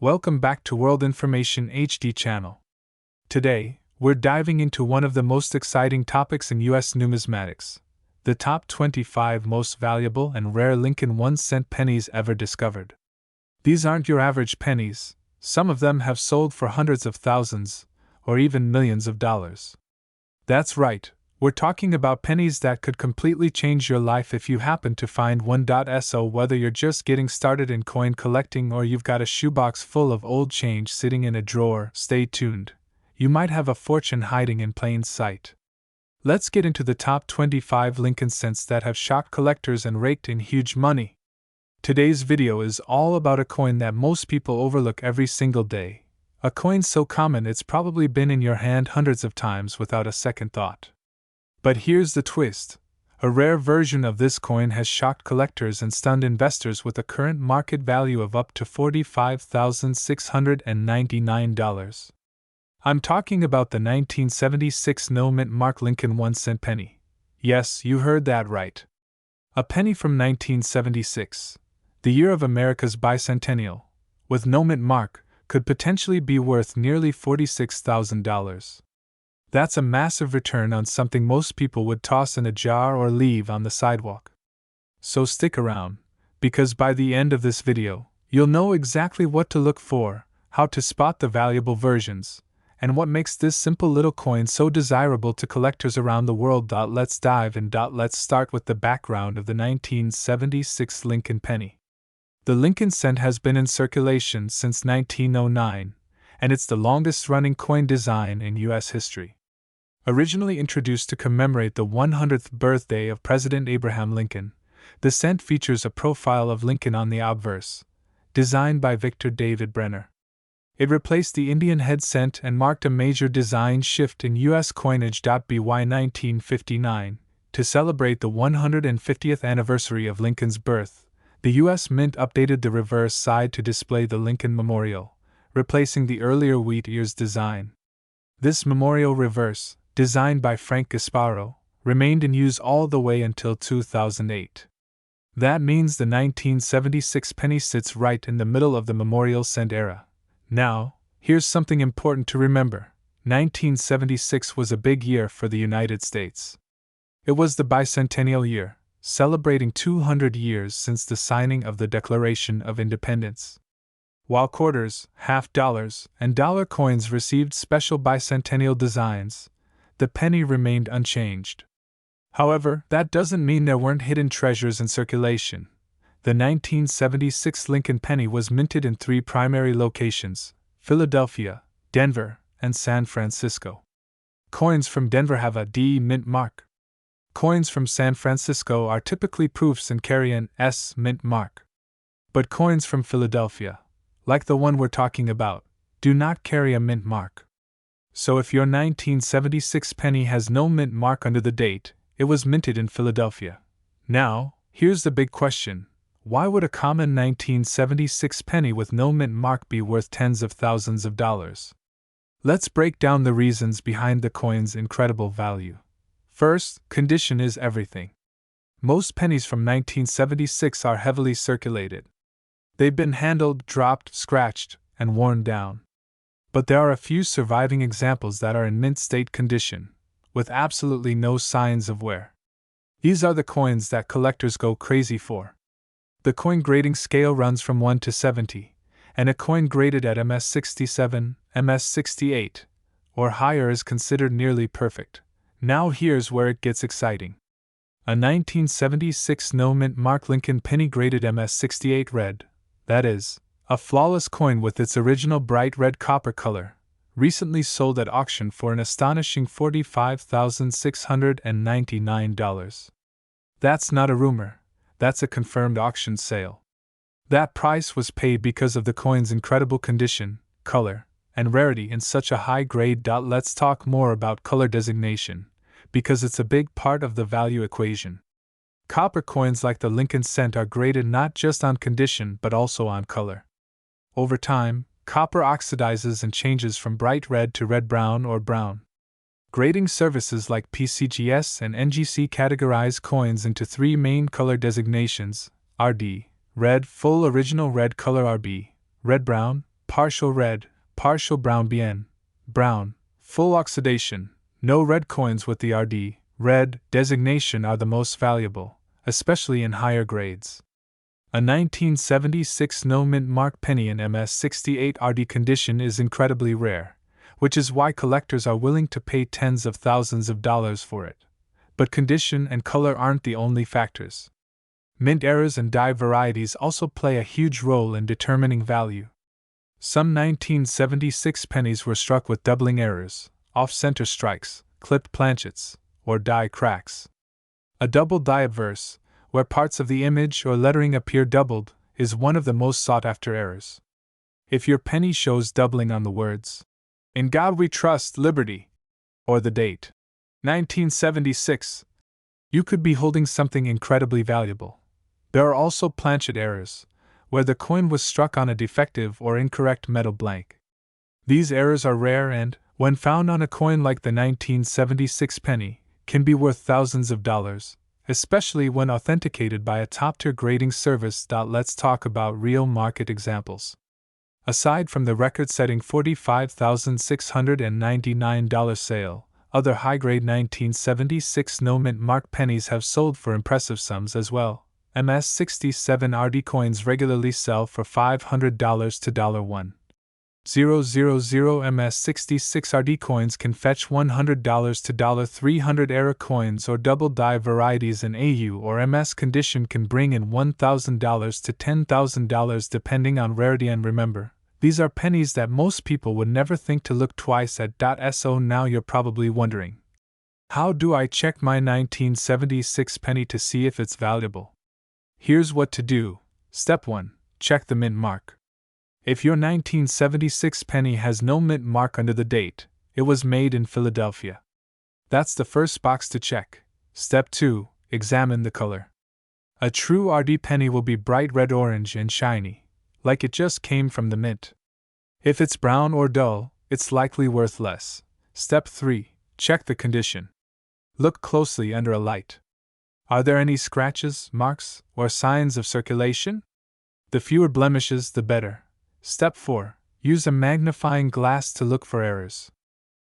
Welcome back to World Information HD channel. Today, we're diving into one of the most exciting topics in US numismatics, the top 25 most valuable and rare Lincoln 1-cent pennies ever discovered. These aren't your average pennies, some of them have sold for hundreds of thousands, or even millions of dollars. That's right, we're talking about pennies that could completely change your life if you happen to find one. So whether you're just getting started in coin collecting or you've got a shoebox full of old change sitting in a drawer, stay tuned. You might have a fortune hiding in plain sight. Let's get into the top 25 Lincoln cents that have shocked collectors and raked in huge money. Today's video is all about a coin that most people overlook every single day. A coin so common it's probably been in your hand hundreds of times without a second thought. But here's the twist. A rare version of this coin has shocked collectors and stunned investors with a current market value of up to $45,699. I'm talking about the 1976 no-mint mark Lincoln 1-cent penny. Yes, you heard that right. A penny from 1976, the year of America's bicentennial, with no-mint mark, could potentially be worth nearly $46,000. That's a massive return on something most people would toss in a jar or leave on the sidewalk. So stick around, because by the end of this video, you'll know exactly what to look for, how to spot the valuable versions, and what makes this simple little coin so desirable to collectors around the world. Let's dive in. Let's start with the background of the 1976 Lincoln penny. The Lincoln cent has been in circulation since 1909, and it's the longest-running coin design in U.S. history. Originally introduced to commemorate the 100th birthday of President Abraham Lincoln, the cent features a profile of Lincoln on the obverse, designed by Victor David Brenner. It replaced the Indian head cent and marked a major design shift in U.S. coinage. By 1959, to celebrate the 150th anniversary of Lincoln's birth, the U.S. Mint updated the reverse side to display the Lincoln Memorial, replacing the earlier wheat ears design. This memorial reverse, designed by Frank Gasparo, remained in use all the way until 2008. That means the 1976 penny sits right in the middle of the memorial cent era. Now, here's something important to remember. 1976 was a big year for the United States. It was the bicentennial year, celebrating 200 years since the signing of the Declaration of Independence. While quarters, half dollars, and dollar coins received special bicentennial designs, the penny remained unchanged. However, that doesn't mean there weren't hidden treasures in circulation. The 1976 Lincoln penny was minted in three primary locations: Philadelphia, Denver, and San Francisco. Coins from Denver have a D mint mark. Coins from San Francisco are typically proofs and carry an S mint mark. But coins from Philadelphia, like the one we're talking about, do not carry a mint mark. So if your 1976 penny has no mint mark under the date, it was minted in Philadelphia. Now, here's the big question. Why would a common 1976 penny with no mint mark be worth tens of thousands of dollars? Let's break down the reasons behind the coin's incredible value. First, condition is everything. Most pennies from 1976 are heavily circulated. They've been handled, dropped, scratched, and worn down. But there are a few surviving examples that are in mint state condition, with absolutely no signs of wear. These are the coins that collectors go crazy for. The coin grading scale runs from 1 to 70, and a coin graded at MS67, MS68, or higher is considered nearly perfect. Now here's where it gets exciting. A 1976 no-mint mark Lincoln penny graded MS68 red, that is, a flawless coin with its original bright red copper color, recently sold at auction for an astonishing $45,699. That's not a rumor, that's a confirmed auction sale. That price was paid because of the coin's incredible condition, color, and rarity in such a high grade. Let's talk more about color designation, because it's a big part of the value equation. Copper coins like the Lincoln cent are graded not just on condition but also on color. Over time, copper oxidizes and changes from bright red to red-brown or brown. Grading services like PCGS and NGC categorize coins into three main color designations: RD, red full original red color; RB, red-brown, partial red, partial brown bien, brown, full oxidation. No red coins with the RD, red, designation are the most valuable, especially in higher grades. A 1976 no mint mark penny in MS68 RD condition is incredibly rare, which is why collectors are willing to pay tens of thousands of dollars for it. But condition and color aren't the only factors. Mint errors and die varieties also play a huge role in determining value. Some 1976 pennies were struck with doubling errors, off-center strikes, clipped planchets, or die cracks. A double die obverse, where parts of the image or lettering appear doubled, is one of the most sought-after errors. If your penny shows doubling on the words, "In God We Trust, Liberty," or the date, 1976, you could be holding something incredibly valuable. There are also planchet errors, where the coin was struck on a defective or incorrect metal blank. These errors are rare and, when found on a coin like the 1976 penny, can be worth thousands of dollars, especially when authenticated by a top-tier grading service. Let's talk about real market examples. Aside from the record-setting $45,699 sale, other high-grade 1976 no-mint mark pennies have sold for impressive sums as well. MS67 RD coins regularly sell for $500 to $1,000. MS66 RD coins can fetch $100 to $300. Error coins or double die varieties in AU or MS condition can bring in $1,000 to $10,000 depending on rarity. And remember, these are pennies that most people would never think to look twice at. So now you're probably wondering, how do I check my 1976 penny to see if it's valuable? Here's what to do. Step 1. Check the mint mark. If your 1976 penny has no mint mark under the date, it was made in Philadelphia. That's the first box to check. Step 2. Examine the color. A true RD penny will be bright red-orange and shiny, like it just came from the mint. If it's brown or dull, it's likely worth less. Step 3. Check the condition. Look closely under a light. Are there any scratches, marks, or signs of circulation? The fewer blemishes, the better. Step 4. Use a magnifying glass to look for errors.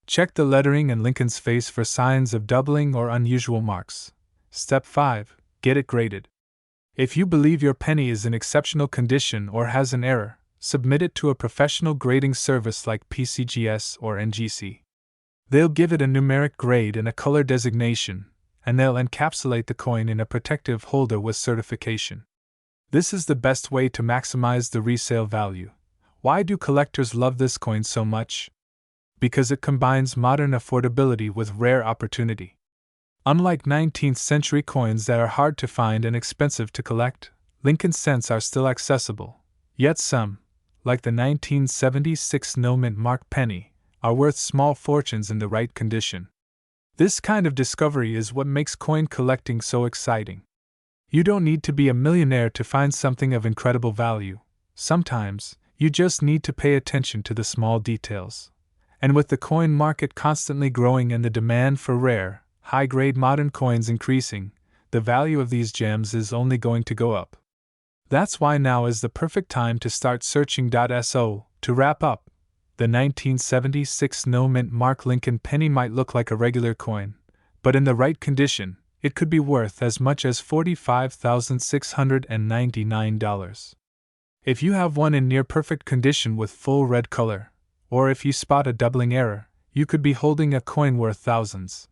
Check the lettering and Lincoln's face for signs of doubling or unusual marks. Step 5. Get it graded. If you believe your penny is in exceptional condition or has an error, submit it to a professional grading service like PCGS or NGC. They'll give it a numeric grade and a color designation, and they'll encapsulate the coin in a protective holder with certification. This is the best way to maximize the resale value. Why do collectors love this coin so much? Because it combines modern affordability with rare opportunity. Unlike 19th century coins that are hard to find and expensive to collect, Lincoln cents are still accessible. Yet some, like the 1976 no mint mark penny, are worth small fortunes in the right condition. This kind of discovery is what makes coin collecting so exciting. You don't need to be a millionaire to find something of incredible value. Sometimes, you just need to pay attention to the small details. And with the coin market constantly growing and the demand for rare, high-grade modern coins increasing, the value of these gems is only going to go up. That's why now is the perfect time to start searching. So, to wrap up, the 1976 no mint mark Lincoln penny might look like a regular coin, but in the right condition, it could be worth as much as $45,699. If you have one in near perfect condition with full red color, or if you spot a doubling error, you could be holding a coin worth thousands.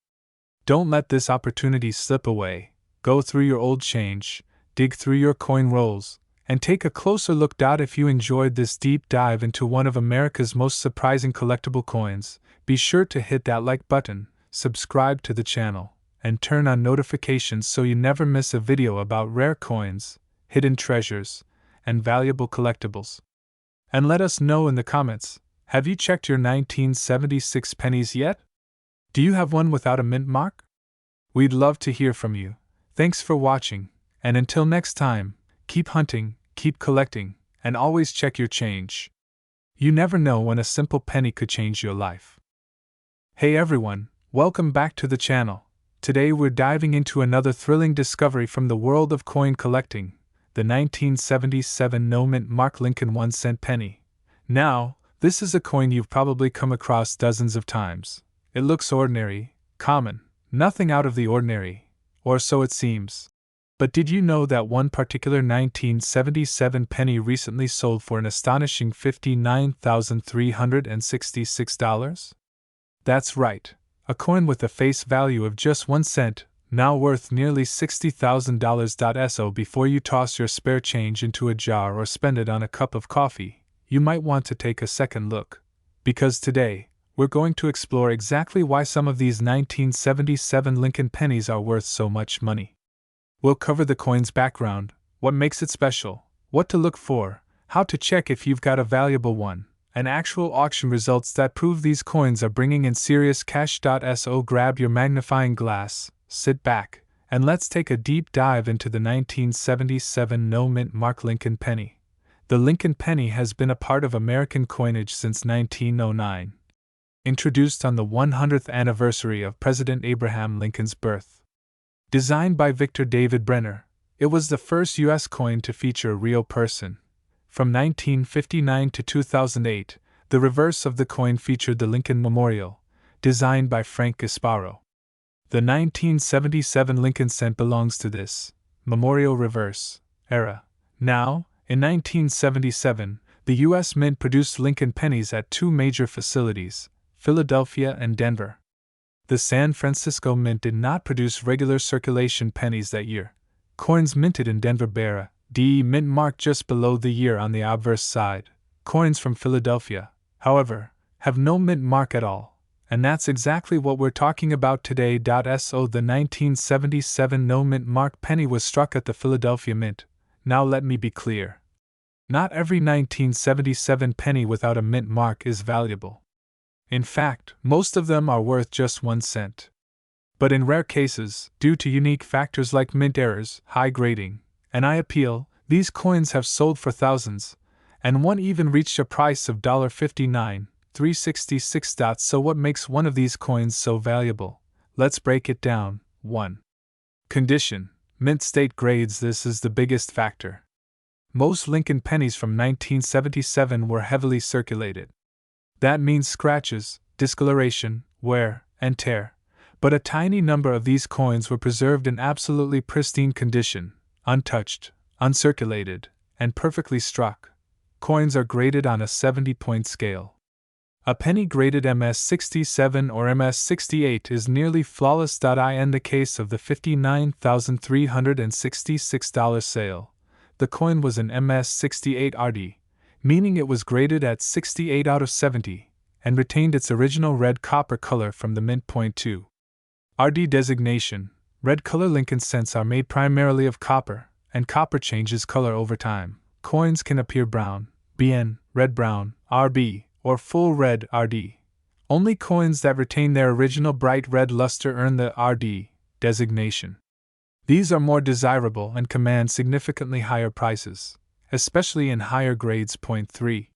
Don't let this opportunity slip away. Go through your old change, dig through your coin rolls, and take a closer look. If you enjoyed this deep dive into one of America's most surprising collectible coins, be sure to hit that like button, subscribe to the channel, and turn on notifications so you never miss a video about rare coins, hidden treasures, and valuable collectibles. And let us know in the comments, have you checked your 1976 pennies yet? Do you have one without a mint mark? We'd love to hear from you. Thanks for watching, and until next time, keep hunting, keep collecting, and always check your change. You never know when a simple penny could change your life. Hey everyone, welcome back to the channel. Today we're diving into another thrilling discovery from the world of coin collecting, the 1977 no mint mark Lincoln 1-cent penny. Now, this is a coin you've probably come across dozens of times. It looks ordinary, common, nothing out of the ordinary, or so it seems. But did you know that one particular 1977 penny recently sold for an astonishing $59,366? That's right, a coin with a face value of just 1 cent, now worth nearly $60,000. So before you toss your spare change into a jar or spend it on a cup of coffee, you might want to take a second look. Because today, we're going to explore exactly why some of these 1977 Lincoln pennies are worth so much money. We'll cover the coin's background, what makes it special, what to look for, how to check if you've got a valuable one, and actual auction results that prove these coins are bringing in serious cash. So grab your magnifying glass, sit back, and let's take a deep dive into the 1977 no-mint mark Lincoln penny. The Lincoln penny has been a part of American coinage since 1909. Introduced on the 100th anniversary of President Abraham Lincoln's birth. Designed by Victor David Brenner, it was the first U.S. coin to feature a real person. From 1959 to 2008, the reverse of the coin featured the Lincoln Memorial, designed by Frank Gasparo. The 1977 Lincoln cent belongs to this Memorial reverse era. Now, in 1977, the U.S. Mint produced Lincoln pennies at two major facilities, Philadelphia and Denver. The San Francisco Mint did not produce regular circulation pennies that year. Coins minted in Denver bear a D mint mark just below the year on the obverse side. Coins from Philadelphia, however, have no mint mark at all, and that's exactly what we're talking about today. So the 1977 no mint mark penny was struck at the Philadelphia Mint. Now let me be clear. Not every 1977 penny without a mint mark is valuable. In fact, most of them are worth just 1 cent. But in rare cases, due to unique factors like mint errors, high grading, and eye appeal, these coins have sold for thousands, and one even reached a price of $59,366. So what makes one of these coins so valuable? Let's break it down. 1. Condition. Mint state grades. This is the biggest factor. Most Lincoln pennies from 1977 were heavily circulated. That means scratches, discoloration, wear, and tear. But a tiny number of these coins were preserved in absolutely pristine condition, untouched, uncirculated, and perfectly struck. Coins are graded on a 70-point scale. A penny graded MS-67 or MS-68 is nearly flawless. In the case of the $59,366 sale, the coin was an MS-68 RD, meaning it was graded at 68 out of 70, and retained its original red copper color from the mint. Point 2. RD designation. Red color Lincoln cents are made primarily of copper, and copper changes color over time. Coins can appear brown, BN, red-brown, RB, or full red, RD. Only coins that retain their original bright red luster earn the RD designation. These are more desirable and command significantly higher prices, especially in higher grades. Point 3.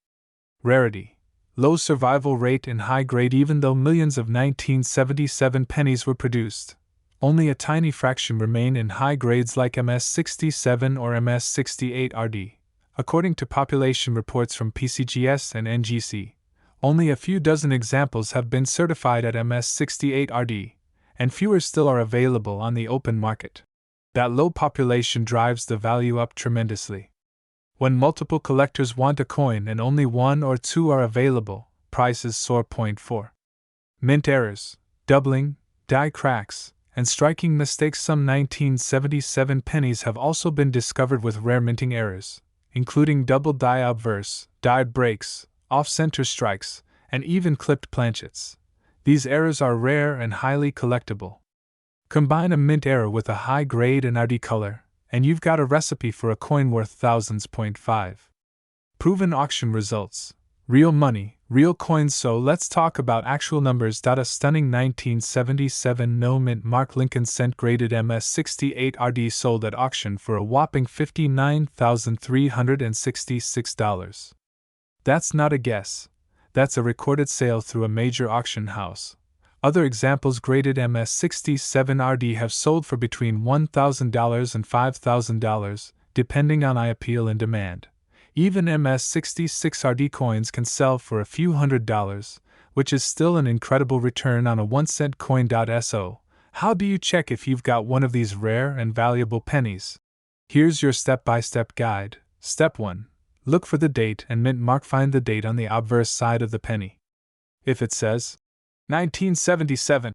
Rarity. Low survival rate in high grade. Even though millions of 1977 pennies were produced, only a tiny fraction remain in high grades like MS-67 or MS-68 RD. According to population reports from PCGS and NGC, only a few dozen examples have been certified at MS-68 RD, and fewer still are available on the open market. That low population drives the value up tremendously. When multiple collectors want a coin and only one or two are available, prices soar. Point 4. Mint errors, doubling, die cracks, and striking mistakes. Some 1977 pennies have also been discovered with rare minting errors, including double die obverse, dyed breaks, off-center strikes, and even clipped planchets. These errors are rare and highly collectible. Combine a mint error with a high grade and RD color, and you've got a recipe for a coin worth thousands. Point 5. Proven auction results. Real money, real coins. So let's talk about actual numbers. A stunning 1977 no mint mark Lincoln cent graded MS-68 RD sold at auction for a whopping $59,366. That's not a guess. That's a recorded sale through a major auction house. Other examples graded MS-67 RD have sold for between $1,000 and $5,000, depending on eye appeal and demand. Even MS-66RD coins can sell for a few $100s, which is still an incredible return on a 1-cent coin. So, how do you check if you've got one of these rare and valuable pennies? Here's your step-by-step guide. Step 1. Look for the date and mint mark. Find the date on the obverse side of the penny. If it says 1977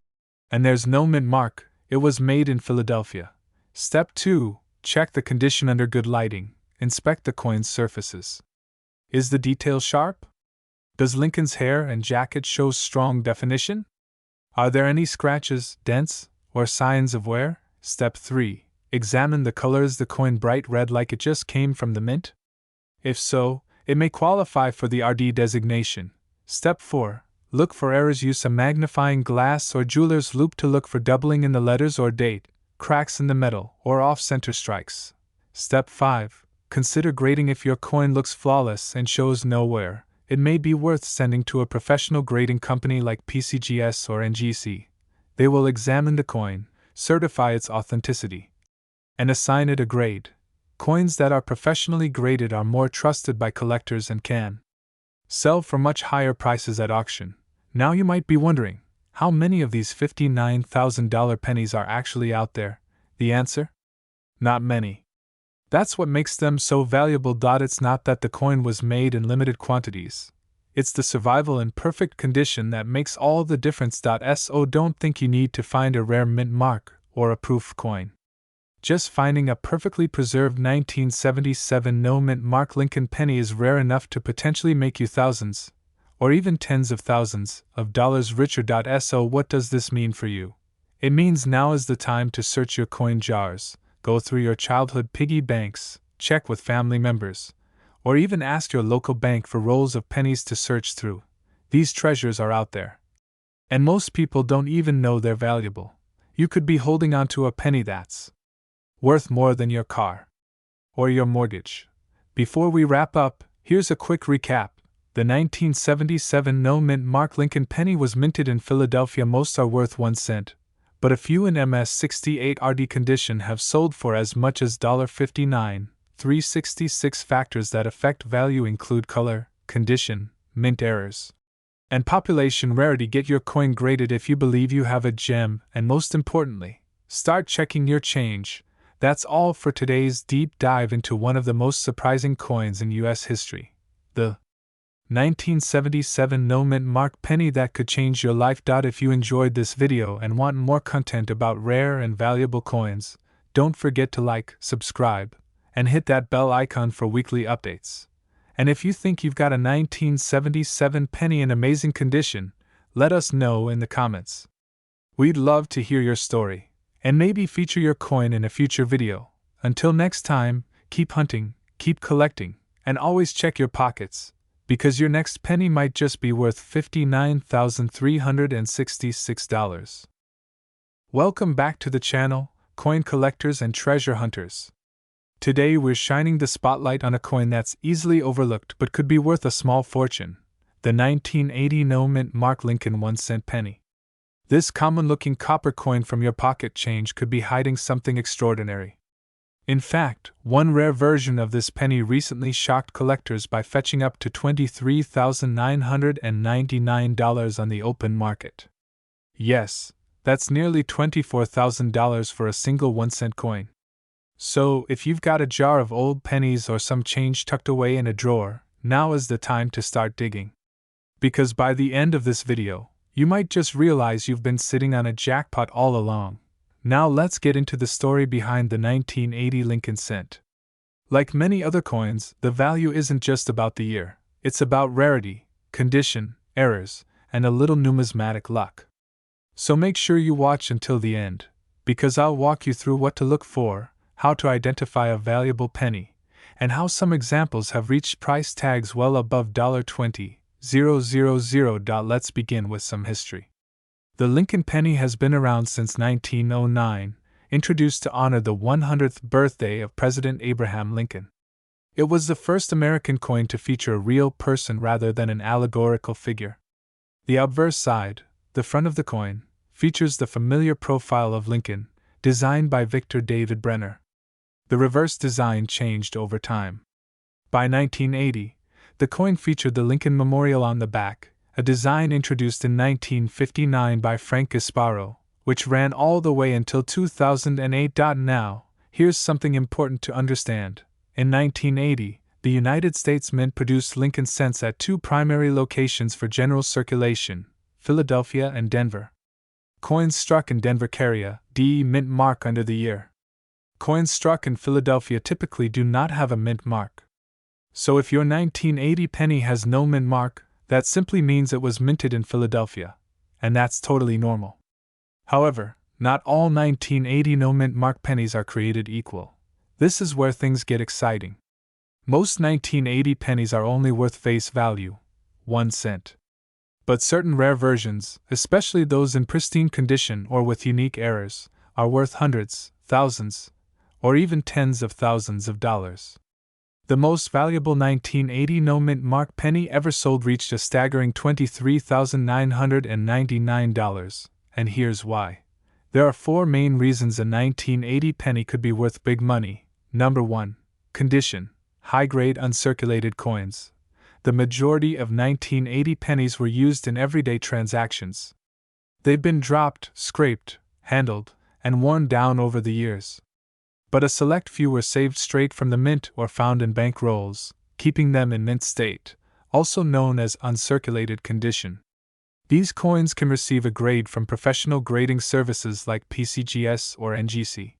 and there's no mint mark, it was made in Philadelphia. Step 2. Check the condition under good lighting. Inspect the coin's surfaces. Is the detail sharp? Does Lincoln's hair and jacket show strong definition? Are there any scratches, dents, or signs of wear? Step 3. Examine the color. Is the coin bright red like it just came from the mint? If so, it may qualify for the RD designation. Step 4. Look for errors. Use a magnifying glass or jeweler's loupe to look for doubling in the letters or date, cracks in the metal, or off-center strikes. Step 5. Consider grading. If your coin looks flawless and shows no wear, it may be worth sending to a professional grading company like PCGS or NGC. They will examine the coin, certify its authenticity, and assign it a grade. Coins that are professionally graded are more trusted by collectors and can sell for much higher prices at auction. Now you might be wondering, how many of these $59,000 pennies are actually out there? The answer? Not many. That's what makes them so valuable. It's not that the coin was made in limited quantities. It's the survival in perfect condition that makes all the difference. So don't think you need to find a rare mint mark or a proof coin. Just finding a perfectly preserved 1977 no mint mark Lincoln penny is rare enough to potentially make you thousands, or even tens of thousands, of dollars richer. So what does this mean for you? It means now is the time to search your coin jars, go through your childhood piggy banks, check with family members, or even ask your local bank for rolls of pennies to search through. These treasures are out there. And most people don't even know they're valuable. You could be holding on to a penny that's worth more than your car or your mortgage. Before we wrap up, here's a quick recap. The 1977 no mint mark Lincoln penny was minted in Philadelphia. Most are worth 1 cent, but a few in MS-68RD condition have sold for as much as $59. 366 factors that affect value include color, condition, mint errors, and population rarity. Get your coin graded if you believe you have a gem, and most importantly, start checking your change. That's all for today's deep dive into one of the most surprising coins in U.S. history, the 1977 no mint mark penny that could change your life. If you enjoyed this video and want more content about rare and valuable coins, don't forget to like, subscribe, and hit that bell icon for weekly updates. And if you think you've got a 1977 penny in amazing condition, let us know in the comments. We'd love to hear your story and maybe feature your coin in a future video. Until next time, keep hunting, keep collecting, and always check your pockets, because your next penny might just be worth $59,366. Welcome back to the channel, coin collectors and treasure hunters. Today we're shining the spotlight on a coin that's easily overlooked but could be worth a small fortune, the 1980 no mint mark Lincoln 1-cent penny. This common-looking copper coin from your pocket change could be hiding something extraordinary. In fact, one rare version of this penny recently shocked collectors by fetching up to $23,999 on the open market. Yes, that's nearly $24,000 for a single 1-cent coin. So, if you've got a jar of old pennies or some change tucked away in a drawer, now is the time to start digging. Because by the end of this video, you might just realize you've been sitting on a jackpot all along. Now let's get into the story behind the 1980 Lincoln cent. Like many other coins, the value isn't just about the year. It's about rarity, condition, errors, and a little numismatic luck. So make sure you watch until the end, because I'll walk you through what to look for, how to identify a valuable penny, and how some examples have reached price tags well above $20,000. Let's begin with some history. The Lincoln penny has been around since 1909, introduced to honor the 100th birthday of President Abraham Lincoln. It was the first American coin to feature a real person rather than an allegorical figure. The obverse side, the front of the coin, features the familiar profile of Lincoln, designed by Victor David Brenner. The reverse design changed over time. By 1980, the coin featured the Lincoln Memorial on the back, a design introduced in 1959 by Frank Gasparo, which ran all the way until 2008. Now, here's something important to understand. In 1980, the United States Mint produced Lincoln cents at two primary locations for general circulation, Philadelphia and Denver. Coins struck in Denver carry a D mint mark under the year. Coins struck in Philadelphia typically do not have a mint mark. So if your 1980 penny has no mint mark, that simply means it was minted in Philadelphia, and that's totally normal. However, not all 1980 no mint mark pennies are created equal. This is where things get exciting. Most 1980 pennies are only worth face value, 1 cent. But certain rare versions, especially those in pristine condition or with unique errors, are worth hundreds, thousands, or even tens of thousands of dollars. The most valuable 1980 no mint mark penny ever sold reached a staggering $23,999, and here's why. There are 4 main reasons a 1980 penny could be worth big money. Number 1. Condition. High-grade uncirculated coins. The majority of 1980 pennies were used in everyday transactions. They've been dropped, scraped, handled, and worn down over the years. But a select few were saved straight from the mint or found in bank rolls, keeping them in mint state, also known as uncirculated condition. These coins can receive a grade from professional grading services like PCGS or NGC.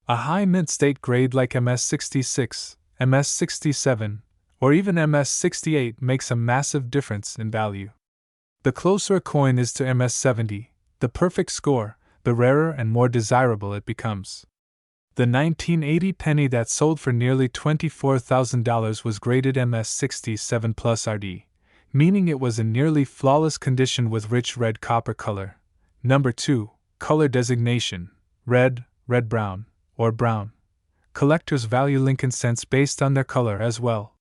A high mint state grade like MS66, MS67, or even MS68 makes a massive difference in value. The closer a coin is to MS70, the perfect score, the rarer and more desirable it becomes. The 1980 penny that sold for nearly $24,000 was graded MS67 plus RD, meaning it was in nearly flawless condition with rich red copper color. Number 2. Color designation: red, red-brown, or brown. Collectors value Lincoln cents based on their color as well.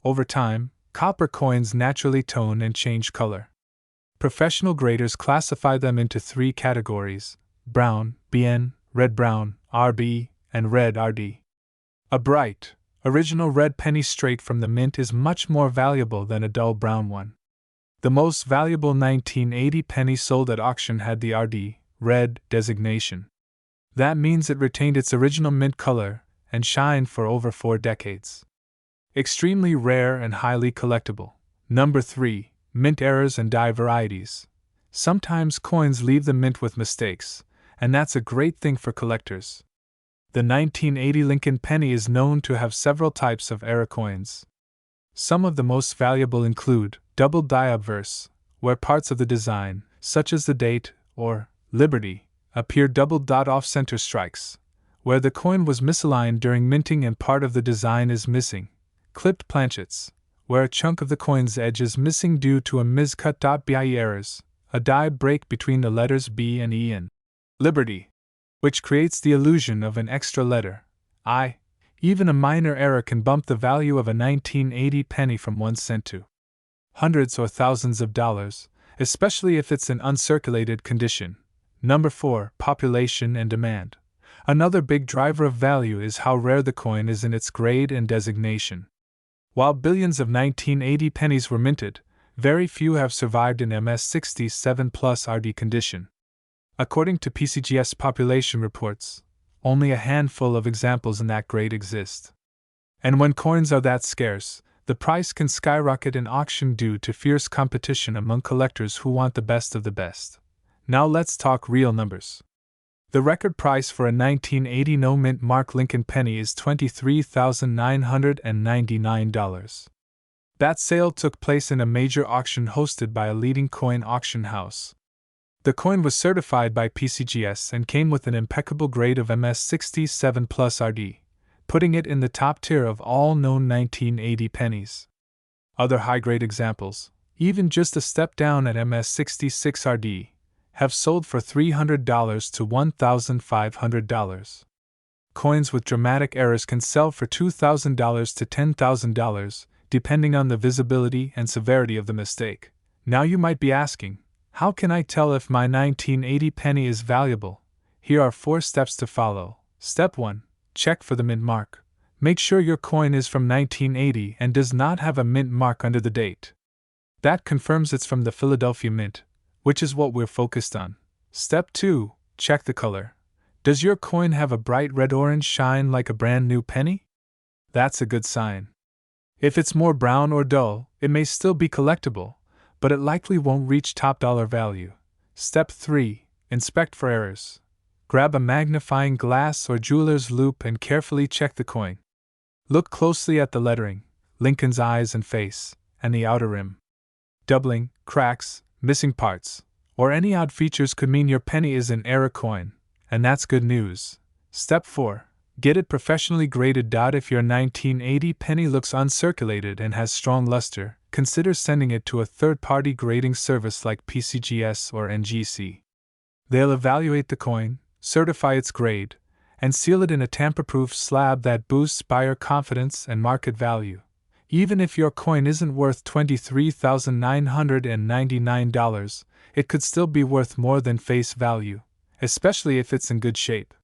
Over time, copper coins naturally tone and change color. Professional graders classify them into 3 categories: brown, BN, red-brown, RB, and red RD. A bright, original red penny straight from the mint is much more valuable than a dull brown one. The most valuable 1980 penny sold at auction had the RD, red, designation. That means it retained its original mint color and shine for over 4 decades. Extremely rare and highly collectible. Number 3. Mint errors and die varieties. Sometimes coins leave the mint with mistakes, and that's a great thing for collectors. The 1980 Lincoln penny is known to have several types of error coins. Some of the most valuable include double die obverse, where parts of the design, such as the date or Liberty, appear double off-center strikes, where the coin was misaligned during minting and part of the design is missing. Clipped planchets, where a chunk of the coin's edge is missing due to a miscut.bie errors, a die break between the letters B and E in Liberty, which creates the illusion of an extra letter, I. Even a minor error can bump the value of a 1980 penny from 1 cent to hundreds or thousands of dollars, especially if it's in uncirculated condition. Number 4. Population and demand. Another big driver of value is how rare the coin is in its grade and designation. While billions of 1980 pennies were minted, very few have survived in MS67 plus RD condition. According to PCGS population reports, only a handful of examples in that grade exist. And when coins are that scarce, the price can skyrocket in auction due to fierce competition among collectors who want the best of the best. Now let's talk real numbers. The record price for a 1980 no mint mark Lincoln penny is $23,999. That sale took place in a major auction hosted by a leading coin auction house. The coin was certified by PCGS and came with an impeccable grade of MS67 plus RD, putting it in the top tier of all known 1980 pennies. Other high-grade examples, even just a step down at MS66 RD, have sold for $300 to $1,500. Coins with dramatic errors can sell for $2,000 to $10,000, depending on the visibility and severity of the mistake. Now you might be asking, how can I tell if my 1980 penny is valuable? Here are 4 steps to follow. Step 1. Check for the mint mark. Make sure your coin is from 1980 and does not have a mint mark under the date. That confirms it's from the Philadelphia Mint, which is what we're focused on. Step 2. Check the color. Does your coin have a bright red-orange shine like a brand new penny? That's a good sign. If it's more brown or dull, it may still be collectible, but it likely won't reach top dollar value. Step 3. Inspect for errors. Grab a magnifying glass or jeweler's loupe and carefully check the coin. Look closely at the lettering, Lincoln's eyes and face, and the outer rim. Doubling, cracks, missing parts, or any odd features could mean your penny is an error coin, and that's good news. Step 4. Get it professionally graded. If your 1980 penny looks uncirculated and has strong luster, consider sending it to a third-party grading service like PCGS or NGC. They'll evaluate the coin, certify its grade, and seal it in a tamper-proof slab that boosts buyer confidence and market value. Even if your coin isn't worth $23,999, it could still be worth more than face value, especially if it's in good shape.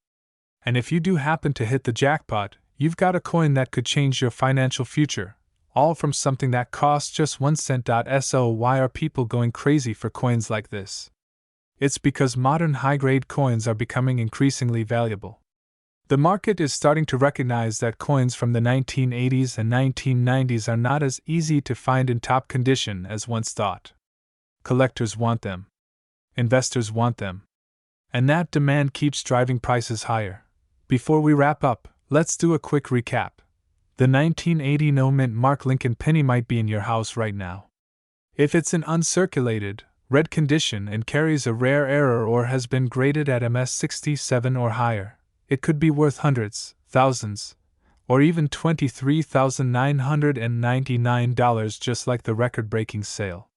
And if you do happen to hit the jackpot, you've got a coin that could change your financial future, all from something that costs just 1 cent. So why are people going crazy for coins like this? It's because modern high-grade coins are becoming increasingly valuable. The market is starting to recognize that coins from the 1980s and 1990s are not as easy to find in top condition as once thought. Collectors want them. Investors want them. And that demand keeps driving prices higher. Before we wrap up, let's do a quick recap. The 1980 no-mint Mark Lincoln penny might be in your house right now. If it's in uncirculated, red condition and carries a rare error or has been graded at MS 67 or higher, it could be worth hundreds, thousands, or even $23,999 just like the record-breaking sale.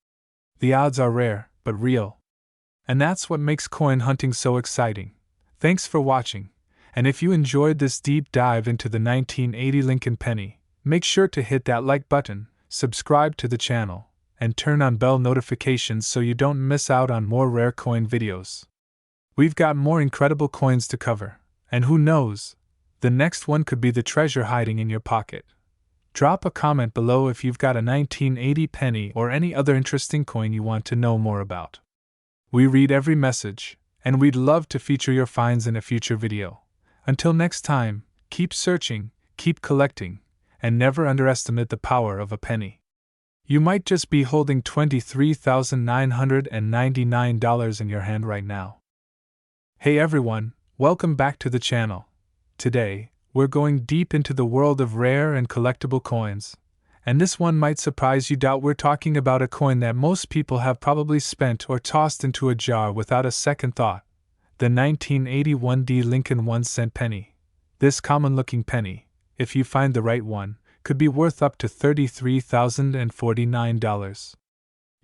The odds are rare, but real. And that's what makes coin hunting so exciting. Thanks for watching, and if you enjoyed this deep dive into the 1980 Lincoln penny, make sure to hit that like button, subscribe to the channel, and turn on bell notifications so you don't miss out on more rare coin videos. We've got more incredible coins to cover. And who knows, the next one could be the treasure hiding in your pocket. Drop a comment below if you've got a 1980 penny or any other interesting coin you want to know more about. We read every message, and we'd love to feature your finds in a future video. Until next time, keep searching, keep collecting, and never underestimate the power of a penny. You might just be holding $23,999 in your hand right now. Hey everyone! Welcome back to the channel. Today, we're going deep into the world of rare and collectible coins. And this one might surprise you. We're talking about a coin that most people have probably spent or tossed into a jar without a second thought. The 1981 VDB Lincoln 1-cent penny. This common-looking penny, if you find the right one, could be worth up to $33,049.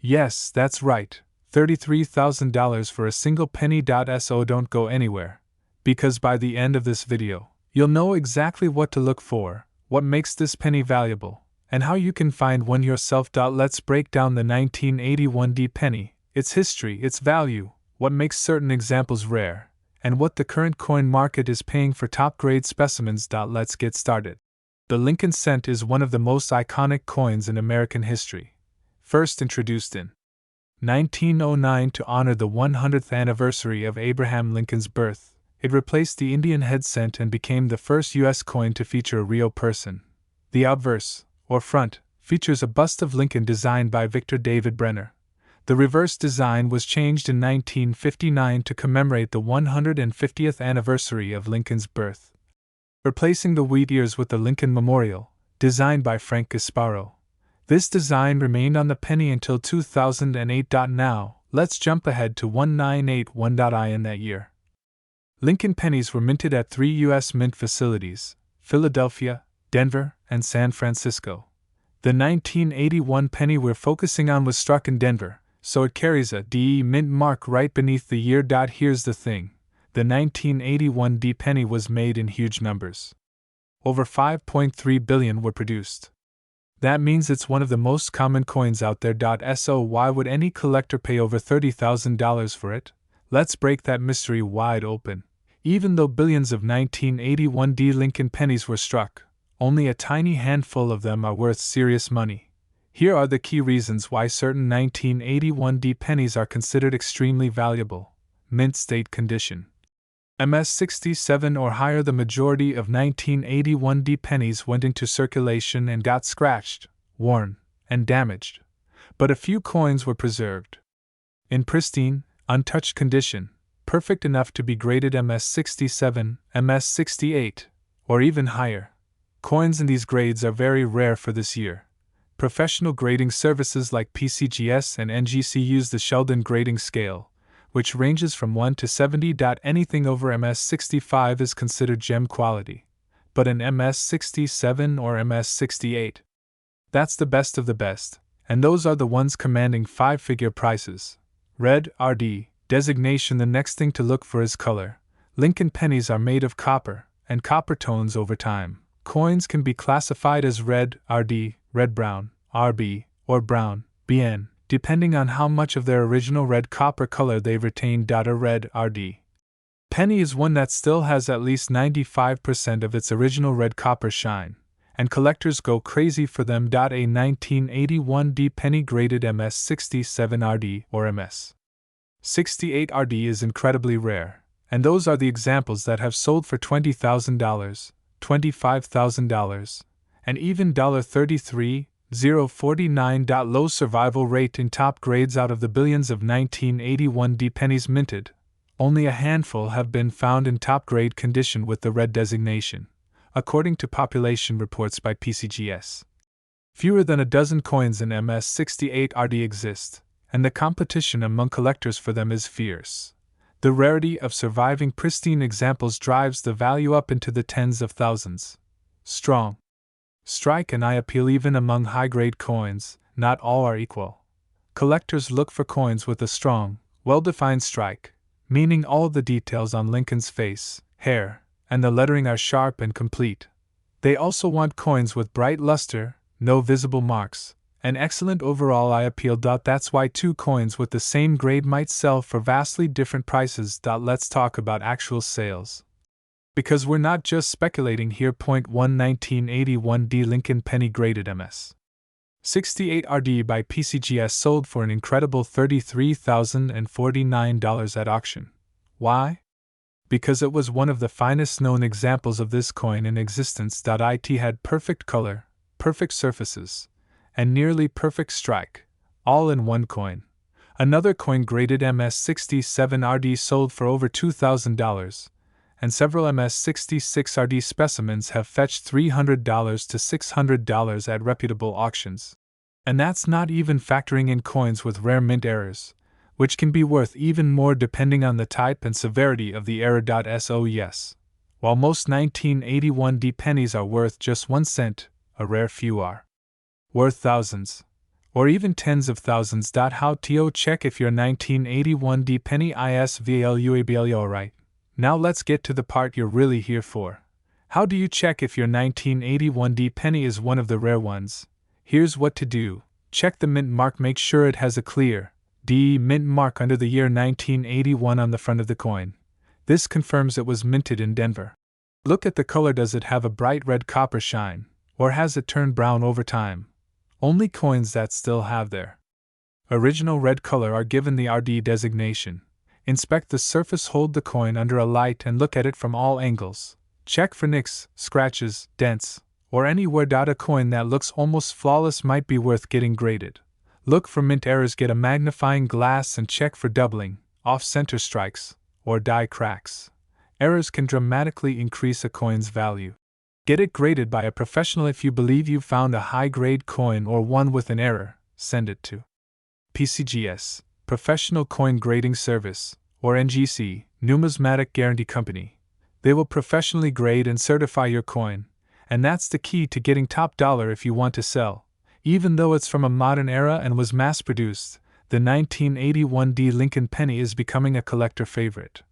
Yes, that's right, $33,000 for a single penny. So don't go anywhere. Because by the end of this video, you'll know exactly what to look for, what makes this penny valuable, and how you can find one yourself. Let's break down the 1981 VDB penny, its history, its value, what makes certain examples rare, and what the current coin market is paying for top-grade specimens. Let's get started. The Lincoln cent is one of the most iconic coins in American history. First introduced in 1909 to honor the 100th anniversary of Abraham Lincoln's birth, it replaced the Indian head cent and became the first U.S. coin to feature a real person. The obverse, or front, features a bust of Lincoln designed by Victor David Brenner. The reverse design was changed in 1959 to commemorate the 150th anniversary of Lincoln's birth, replacing the wheat ears with the Lincoln Memorial, designed by Frank Gasparo. This design remained on the penny until 2008. Now, let's jump ahead to 1981. In that year, Lincoln pennies were minted at 3 U.S. mint facilities: Philadelphia, Denver, and San Francisco. The 1981 penny we're focusing on was struck in Denver, so it carries a DE mint mark right beneath the year. Here's the thing: the 1981 DE penny was made in huge numbers. Over 5.3 billion were produced. That means it's one of the most common coins out there. So why would any collector pay over $30,000 for it? Let's break that mystery wide open. Even though billions of 1981 VDB Lincoln pennies were struck, only a tiny handful of them are worth serious money. Here are the key reasons why certain 1981 D pennies are considered extremely valuable. Mint state condition. MS67 or higher. The majority of 1981 D pennies went into circulation and got scratched, worn, and damaged, but a few coins were preserved. In pristine, untouched condition, perfect enough to be graded MS67, MS68, or even higher. Coins in these grades are very rare for this year. Professional grading services like PCGS and NGC use the Sheldon grading scale, which ranges from 1 to 70. Anything over MS65 is considered gem quality, but an MS67 or MS68, that's the best of the best, and those are the ones commanding 5-figure prices. Red RD designation. The next thing to look for is color. Lincoln pennies are made of copper, and copper tones over time. Coins can be classified as red RD, red-brown, RB, or brown, BN, depending on how much of their original red copper color they've retained. A red RD penny is one that still has at least 95% of its original red copper shine, and collectors go crazy for them. A 1981 D penny graded MS67 RD or MS68 RD is incredibly rare, and those are the examples that have sold for $20,000, $25,000, and even $33,049. Low survival rate in top grades. Out of the billions of 1981 D pennies minted, only a handful have been found in top grade condition with the red designation, according to population reports by PCGS. Fewer than a dozen coins in MS68 RD exist, and the competition among collectors for them is fierce. The rarity of surviving pristine examples drives the value up into the tens of thousands. Strong strike and eye appeal. Even among high-grade coins, not all are equal. Collectors look for coins with a strong, well-defined strike, meaning all the details on Lincoln's face, hair, and the lettering are sharp and complete. They also want coins with bright luster, no visible marks, and excellent overall eye appeal. That's why two coins with the same grade might sell for vastly different prices. Let's talk about actual sales, because we're not just speculating here. Point 1 1981 D Lincoln penny graded MS68 RD by PCGS sold for an incredible $33,049 at auction. Why? Because it was one of the finest known examples of this coin in existence. It had perfect color, perfect surfaces, and nearly perfect strike, all in one coin. Another coin graded MS67 RD sold for over $2,000, and several MS66 RD specimens have fetched $300 to $600 at reputable auctions. And that's not even factoring in coins with rare mint errors, which can be worth even more depending on the type and severity of the error. So yes, while most 1981 D pennies are worth just 1 cent, a rare few are worth thousands, or even tens of thousands. How to check if your 1981 D penny is valuable? Alright, now let's get to the part you're really here for. How do you check if your 1981 D penny is one of the rare ones? Here's what to do. Check the mint mark. Make sure it has a clear D mint mark under the year 1981 on the front of the coin. This confirms it was minted in Denver. Look at the color. Does it have a bright red copper shine, or has it turned brown over time? Only coins that still have their original red color are given the RD designation. Inspect the surface. Hold the coin under a light and look at it from all angles. Check for nicks, scratches, dents, or anywhere. A coin that looks almost flawless might be worth getting graded. Look for mint errors. Get a magnifying glass and check for doubling, off-center strikes, or die cracks. Errors can dramatically increase a coin's value. Get it graded by a professional. If you believe you've found a high-grade coin or one with an error, send it to PCGS, Professional Coin Grading Service, or NGC, Numismatic Guarantee Company. They will professionally grade and certify your coin, and that's the key to getting top dollar if you want to sell. Even though it's from a modern era and was mass-produced, the 1981 D Lincoln penny is becoming a collector favorite.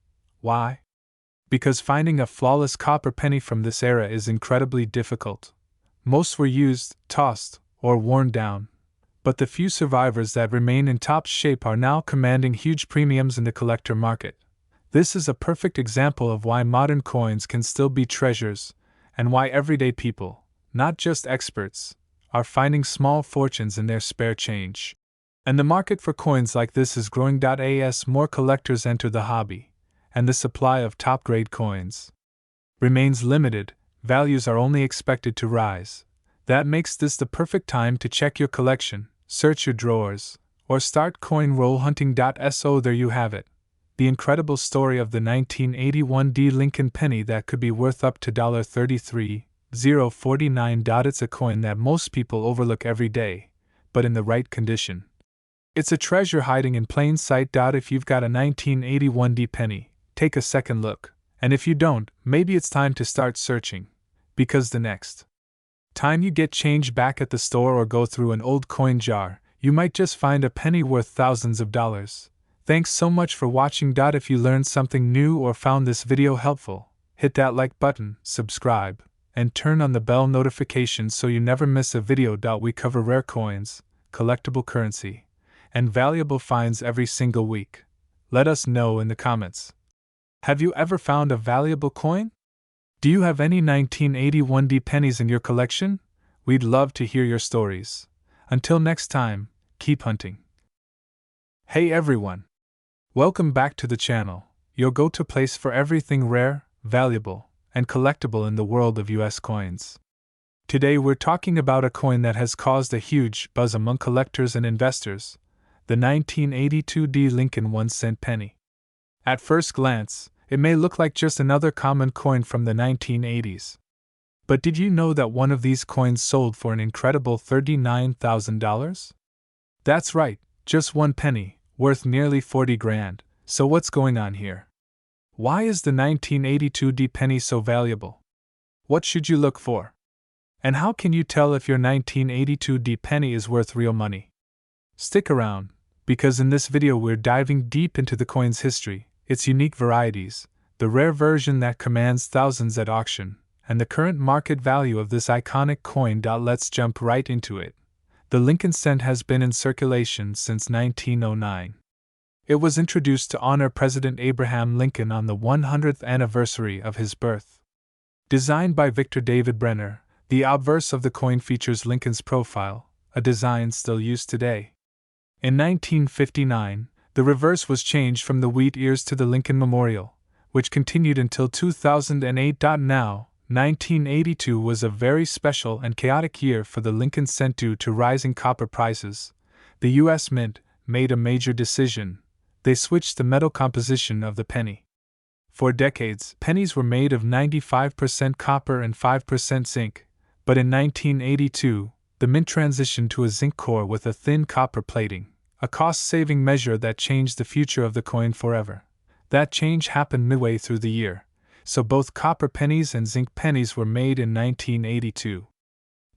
Why? Because finding a flawless copper penny from this era is incredibly difficult. Most were used, tossed, or worn down. But the few survivors that remain in top shape are now commanding huge premiums in the collector market. This is a perfect example of why modern coins can still be treasures, and why everyday people, not just experts, are finding small fortunes in their spare change. And the market for coins like this is growing. As more collectors enter the hobby, and the supply of top-grade coins remains limited, values are only expected to rise. That makes this the perfect time to check your collection, search your drawers, or start coin roll hunting. So there you have it. The incredible story of the 1981 D Lincoln penny that could be worth up to $33,049. It's a coin that most people overlook every day, but in the right condition, it's a treasure hiding in plain sight. If you've got a 1981 D penny, take a second look, and if you don't, maybe it's time to start searching, because the next time you get change back at the store or go through an old coin jar, you might just find a penny worth thousands of dollars. Thanks so much for watching. If you learned something new or found this video helpful, hit that like button, subscribe, and turn on the bell notification so you never miss a video. We cover rare coins, collectible currency, and valuable finds every single week. Let us know in the comments. Have you ever found a valuable coin? Do you have any 1981 D pennies in your collection? We'd love to hear your stories. Until next time, keep hunting. Hey everyone! Welcome back to the channel, your go-to place for everything rare, valuable, and collectible in the world of US coins. Today we're talking about a coin that has caused a huge buzz among collectors and investors, the 1982 D Lincoln 1-cent penny. At first glance, it may look like just another common coin from the 1980s. But did you know that one of these coins sold for an incredible $39,000? That's right, just one penny, worth nearly 40 grand. So what's going on here? Why is the 1982 D penny so valuable? What should you look for? And how can you tell if your 1982 D penny is worth real money? Stick around, because in this video we're diving deep into the coin's history, its unique varieties, the rare version that commands thousands at auction, and the current market value of this iconic coin. Let's jump right into it. The Lincoln cent has been in circulation since 1909. It was introduced to honor President Abraham Lincoln on the 100th anniversary of his birth. Designed by Victor David Brenner, the obverse of the coin features Lincoln's profile, a design still used today. In 1959, the reverse was changed from the wheat ears to the Lincoln Memorial, which continued until 2008. Now, 1982 was a very special and chaotic year for the Lincoln cent due to rising copper prices. The U.S. Mint made a major decision. They switched the metal composition of the penny. For decades, pennies were made of 95% copper and 5% zinc, but in 1982, the Mint transitioned to a zinc core with a thin copper plating, a cost-saving measure that changed the future of the coin forever. That change happened midway through the year, so both copper pennies and zinc pennies were made in 1982.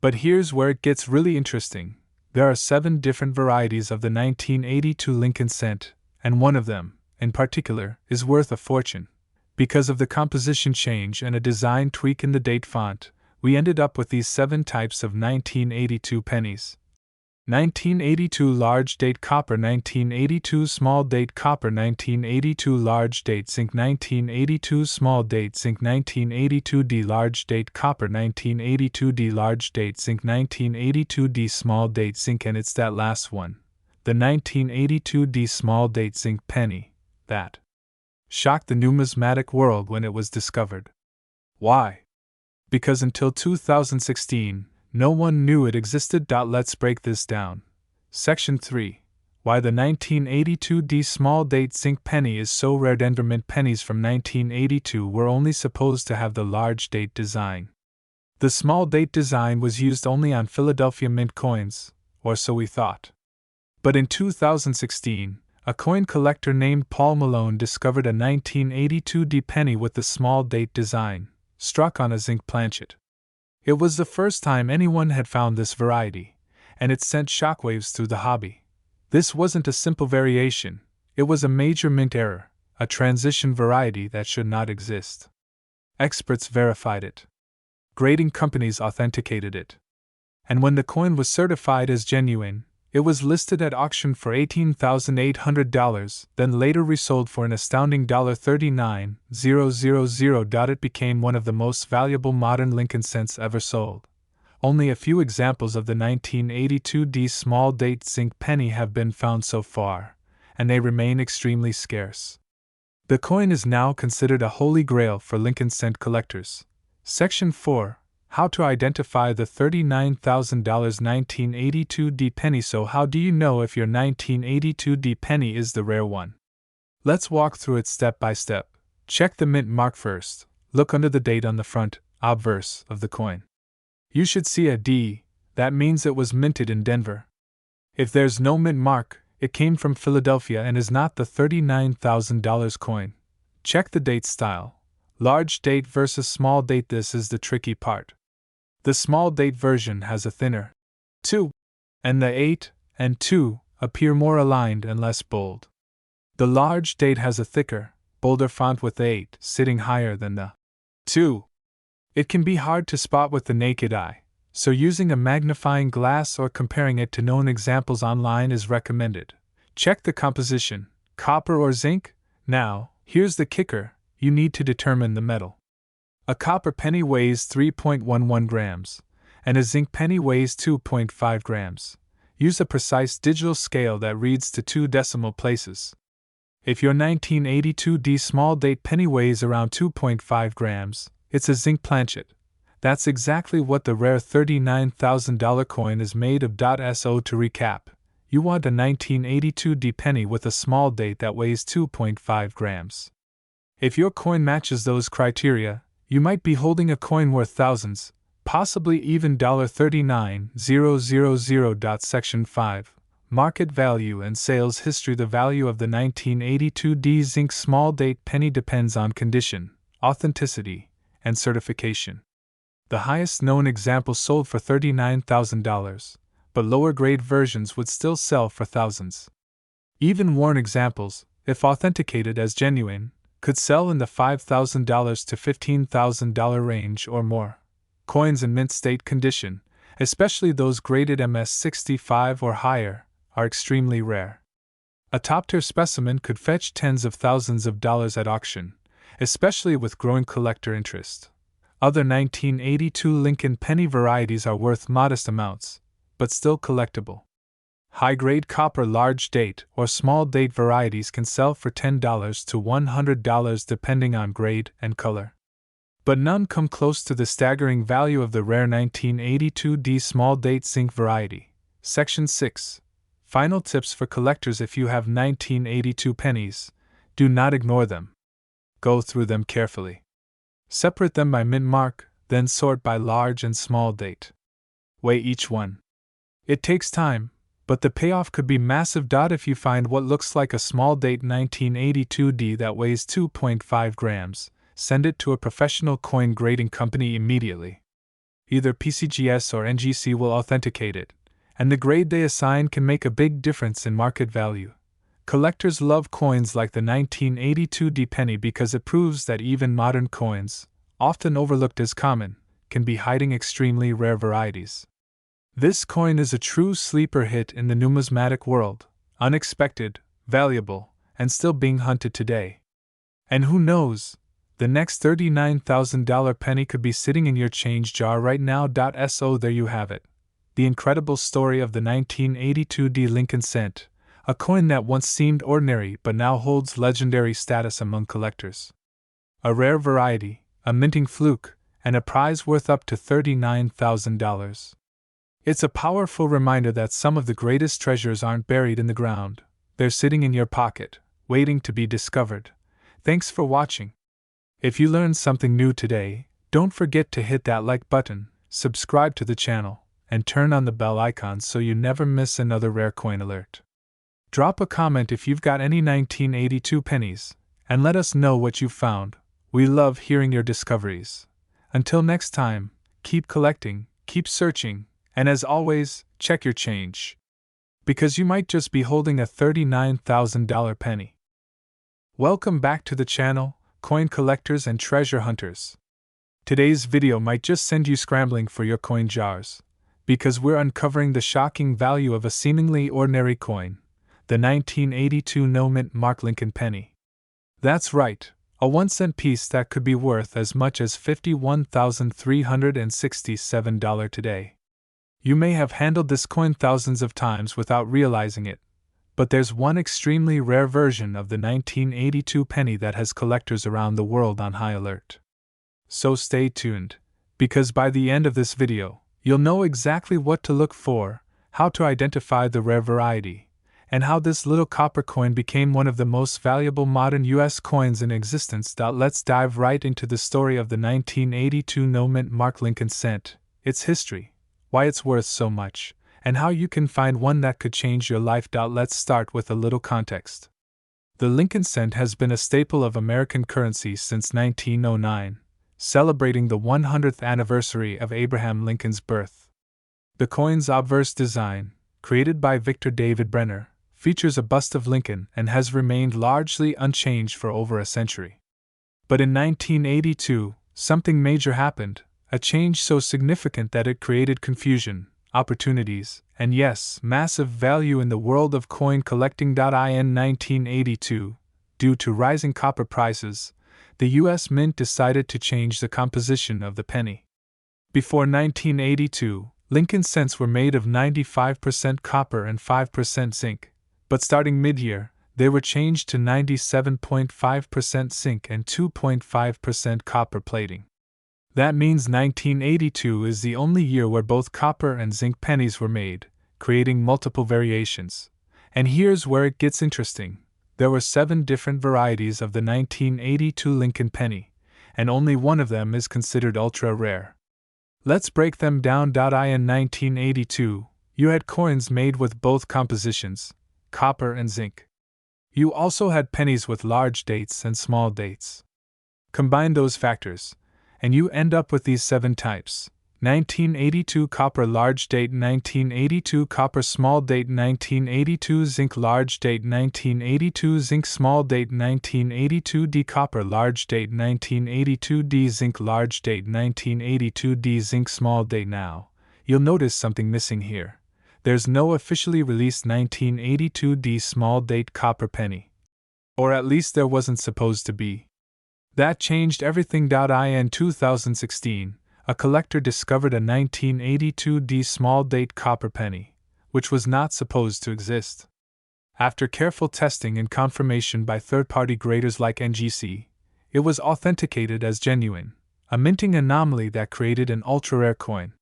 But here's where it gets really interesting. There are 7 different varieties of the 1982 Lincoln cent, and one of them, in particular, is worth a fortune. Because of the composition change and a design tweak in the date font, we ended up with these 7 types of 1982 pennies. 1982 large date copper, 1982 small date copper, 1982 large date zinc, 1982 small date zinc, 1982 D large date copper, 1982 D large date zinc, 1982 D small date zinc, and it's that last one, the 1982 D small date zinc penny, that shocked the numismatic world when it was discovered. Why? Because until 2016, no one knew it existed. Let's break this down. Section 3. Why the 1982 D small date zinc penny is so rare. Denver Mint pennies from 1982 were only supposed to have the large date design. The small date design was used only on Philadelphia Mint coins, or so we thought. But in 2016, a coin collector named Paul Malone discovered a 1982 D penny with the small date design, struck on a zinc planchet. It was the first time anyone had found this variety, and it sent shockwaves through the hobby. This wasn't a simple variation, it was a major mint error, a transition variety that should not exist. Experts verified it. Grading companies authenticated it. And when the coin was certified as genuine, it was listed at auction for $18,800, then later resold for an astounding $39,000. It became one of the most valuable modern Lincoln cents ever sold. Only a few examples of the 1982D small date zinc penny have been found so far, and they remain extremely scarce. The coin is now considered a holy grail for Lincoln cent collectors. Section 4. How to identify the $39,000 1982D penny. So how do you know if your 1982D penny is the rare one? Let's walk through it step by step. Check the mint mark first. Look under the date on the front, obverse, of the coin. You should see a D. That means it was minted in Denver. If there's no mint mark, it came from Philadelphia and is not the $39,000 coin. Check the date style. Large date versus small date. This is the tricky part. The small date version has a thinner 2, and the 8 and 2 appear more aligned and less bold. The large date has a thicker, bolder font with the 8 sitting higher than the 2. It can be hard to spot with the naked eye, so using a magnifying glass or comparing it to known examples online is recommended. Check the composition, copper or zinc? Now, here's the kicker, you need to determine the metal. A copper penny weighs 3.11 grams, and a zinc penny weighs 2.5 grams. Use a precise digital scale that reads to 2 decimal places. If your 1982D small date penny weighs around 2.5 grams, it's a zinc planchet. That's exactly what the rare $39,000 coin is made of. So to recap, you want a 1982D penny with a small date that weighs 2.5 grams. If your coin matches those criteria, you might be holding a coin worth thousands, possibly even $39,000. Section 5. Market value and sales history. The value of the 1982D zinc small date penny depends on condition, authenticity, and certification. The highest known example sold for $39,000, but lower grade versions would still sell for thousands. Even worn examples, if authenticated as genuine, could sell in the $5,000 to $15,000 range or more. Coins in mint state condition, especially those graded MS65 or higher, are extremely rare. A top-tier specimen could fetch tens of thousands of dollars at auction, especially with growing collector interest. Other 1982 Lincoln penny varieties are worth modest amounts, but still collectible. High-grade copper large date or small date varieties can sell for $10 to $100 depending on grade and color. But none come close to the staggering value of the rare 1982D small date zinc variety. Section 6. Final tips for collectors. If you have 1982 pennies, do not ignore them. Go through them carefully. Separate them by mint mark, then sort by large and small date. Weigh each one. It takes time, but the payoff could be massive. If you find what looks like a small date 1982D that weighs 2.5 grams, send it to a professional coin grading company immediately. Either PCGS or NGC will authenticate it, and the grade they assign can make a big difference in market value. Collectors love coins like the 1982D penny because it proves that even modern coins, often overlooked as common, can be hiding extremely rare varieties. This coin is a true sleeper hit in the numismatic world, unexpected, valuable, and still being hunted today. And who knows, the next $39,000 penny could be sitting in your change jar right now. So there you have it. The incredible story of the 1982D Lincoln cent, a coin that once seemed ordinary but now holds legendary status among collectors. A rare variety, a minting fluke, and a prize worth up to $39,000. It's a powerful reminder that some of the greatest treasures aren't buried in the ground, they're sitting in your pocket, waiting to be discovered. Thanks for watching. If you learned something new today, don't forget to hit that like button, subscribe to the channel, and turn on the bell icon so you never miss another rare coin alert. Drop a comment if you've got any 1982 pennies, and let us know what you found. We love hearing your discoveries. Until next time, keep collecting, keep searching, and as always, check your change. Because you might just be holding a $39,000 penny. Welcome back to the channel, coin collectors and treasure hunters. Today's video might just send you scrambling for your coin jars, because we're uncovering the shocking value of a seemingly ordinary coin, the 1982 no mint mark Lincoln penny. That's right, A 1-cent piece that could be worth as much as $51,367 today. You may have handled this coin thousands of times without realizing it, but there's one extremely rare version of the 1982 penny that has collectors around the world on high alert. So stay tuned, because by the end of this video, you'll know exactly what to look for, how to identify the rare variety, and how this little copper coin became one of the most valuable modern US coins in existence. Let's dive right into the story of the 1982 no-mint Mark Lincoln cent, its history, why it's worth so much, and how you can find one that could change your life. Let's start with a little context. The Lincoln cent has been a staple of American currency since 1909, celebrating the 100th anniversary of Abraham Lincoln's birth. The coin's obverse design, created by Victor David Brenner, features a bust of Lincoln and has remained largely unchanged for over a century. But in 1982, something major happened, a change so significant that it created confusion, opportunities, and yes, massive value in the world of coin collecting. In 1982, due to rising copper prices, the U.S. Mint decided to change the composition of the penny. Before 1982, Lincoln cents were made of 95% copper and 5% zinc, but starting mid-year, they were changed to 97.5% zinc and 2.5% copper plating. That means 1982 is the only year where both copper and zinc pennies were made, creating multiple variations. And here's where it gets interesting. There were 7 different varieties of the 1982 Lincoln penny, and only one of them is considered ultra-rare. Let's break them down. In 1982, you had coins made with both compositions, copper and zinc. You also had pennies with large dates and small dates. Combine those factors, and you end up with these 7 types: 1982 copper large date, 1982 copper small date, 1982 zinc large date, 1982 zinc small date, 1982 D copper large date, 1982 D zinc large date, 1982 D zinc small date. Now, you'll notice something missing here. There's no officially released 1982 D small date copper penny. Or at least there wasn't supposed to be. That changed everything. In 2016, a collector discovered a 1982 D small date copper penny, which was not supposed to exist. After careful testing and confirmation by third-party graders like NGC, it was authenticated as genuine, a minting anomaly that created an ultra-rare coin.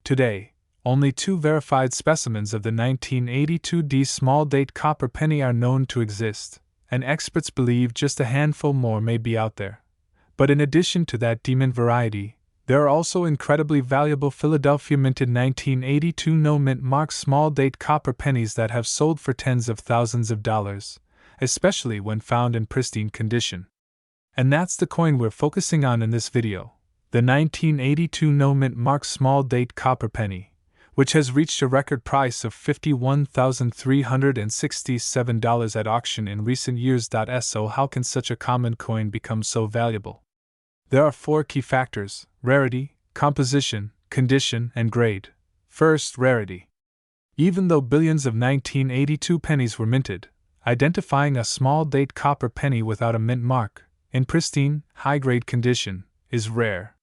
Today, only 2 verified specimens of the 1982 D small date copper penny are known to exist, and experts believe just a handful more may be out there. But in addition to that demon variety, there are also incredibly valuable Philadelphia minted 1982 no-mint Mark small date copper pennies that have sold for tens of thousands of dollars, especially when found in pristine condition. And that's the coin we're focusing on in this video, the 1982 no-mint Mark small date copper penny, which has reached a record price of $51,367 at auction in recent years. So how can such a common coin become so valuable? There are 4 key factors: rarity, composition, condition, and grade. First, rarity. Even though billions of 1982 pennies were minted, identifying a small date copper penny without a mint mark, in pristine, high-grade condition, is rare.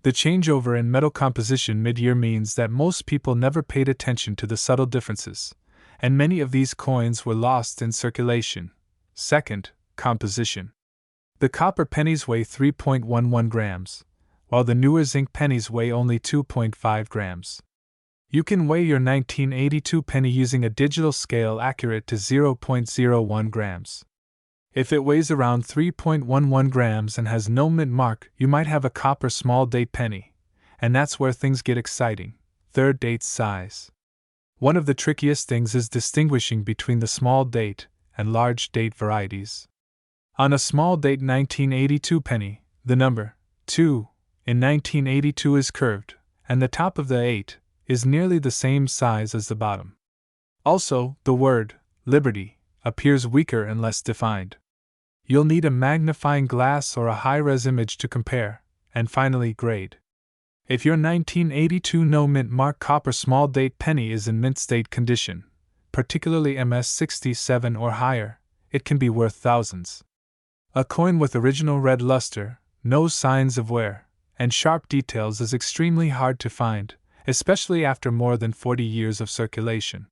The changeover in metal composition mid-year means that most people never paid attention to the subtle differences, and many of these coins were lost in circulation. Second, composition. The copper pennies weigh 3.11 grams, while the newer zinc pennies weigh only 2.5 grams. You can weigh your 1982 penny using a digital scale accurate to 0.01 grams. If it weighs around 3.11 grams and has no mint mark, you might have a copper small date penny, and that's where things get exciting. Third, date size. One of the trickiest things is distinguishing between the small date and large date varieties. On a small date 1982 penny, the number 2 in 1982 is curved, and the top of the 8 is nearly the same size as the bottom. Also, the word Liberty appears weaker and less defined. You'll need a magnifying glass or a high-res image to compare. And finally, grade. If your 1982 no-mint mark copper small date penny is in mint state condition, particularly MS 67 or higher, it can be worth thousands. A coin with original red luster, no signs of wear, and sharp details is extremely hard to find, especially after more than 40 years of circulation.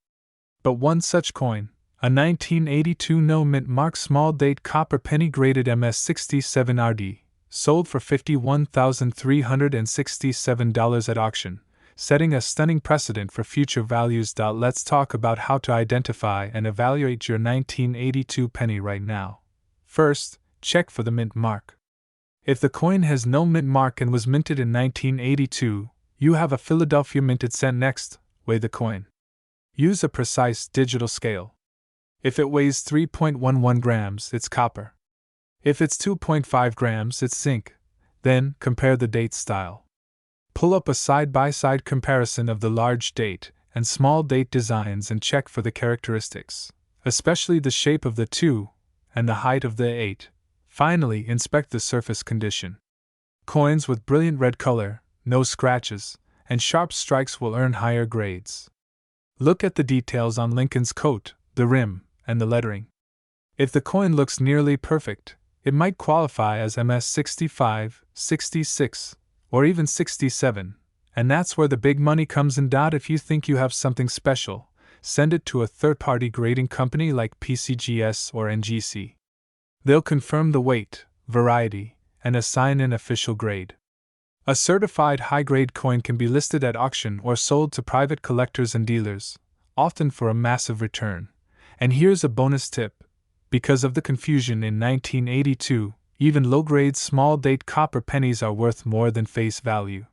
But one such coin, a 1982 no-mint mark small date copper penny graded MS67RD, sold for $51,367 at auction, setting a stunning precedent for future values. Let's talk about how to identify and evaluate your 1982 penny right now. First, check for the mint mark. If the coin has no mint mark and was minted in 1982, you have a Philadelphia minted cent. Next, weigh the coin. Use a precise digital scale. If it weighs 3.11 grams, it's copper. If it's 2.5 grams, it's zinc. Then, compare the date style. Pull up a side-by-side comparison of the large date and small date designs and check for the characteristics, especially the shape of the 2 and the height of the 8. Finally, inspect the surface condition. Coins with brilliant red color, no scratches, and sharp strikes will earn higher grades. Look at the details on Lincoln's coat, the rim, and the lettering. If the coin looks nearly perfect, it might qualify as MS 65, 66, or even 67, and that's where the big money comes in. If you think you have something special, send it to a third-party grading company like PCGS or NGC. They'll confirm the weight, variety, and assign an official grade. A certified high-grade coin can be listed at auction or sold to private collectors and dealers, often for a massive return. And here's a bonus tip. Because of the confusion in 1982, even low-grade small-date copper pennies are worth more than face value.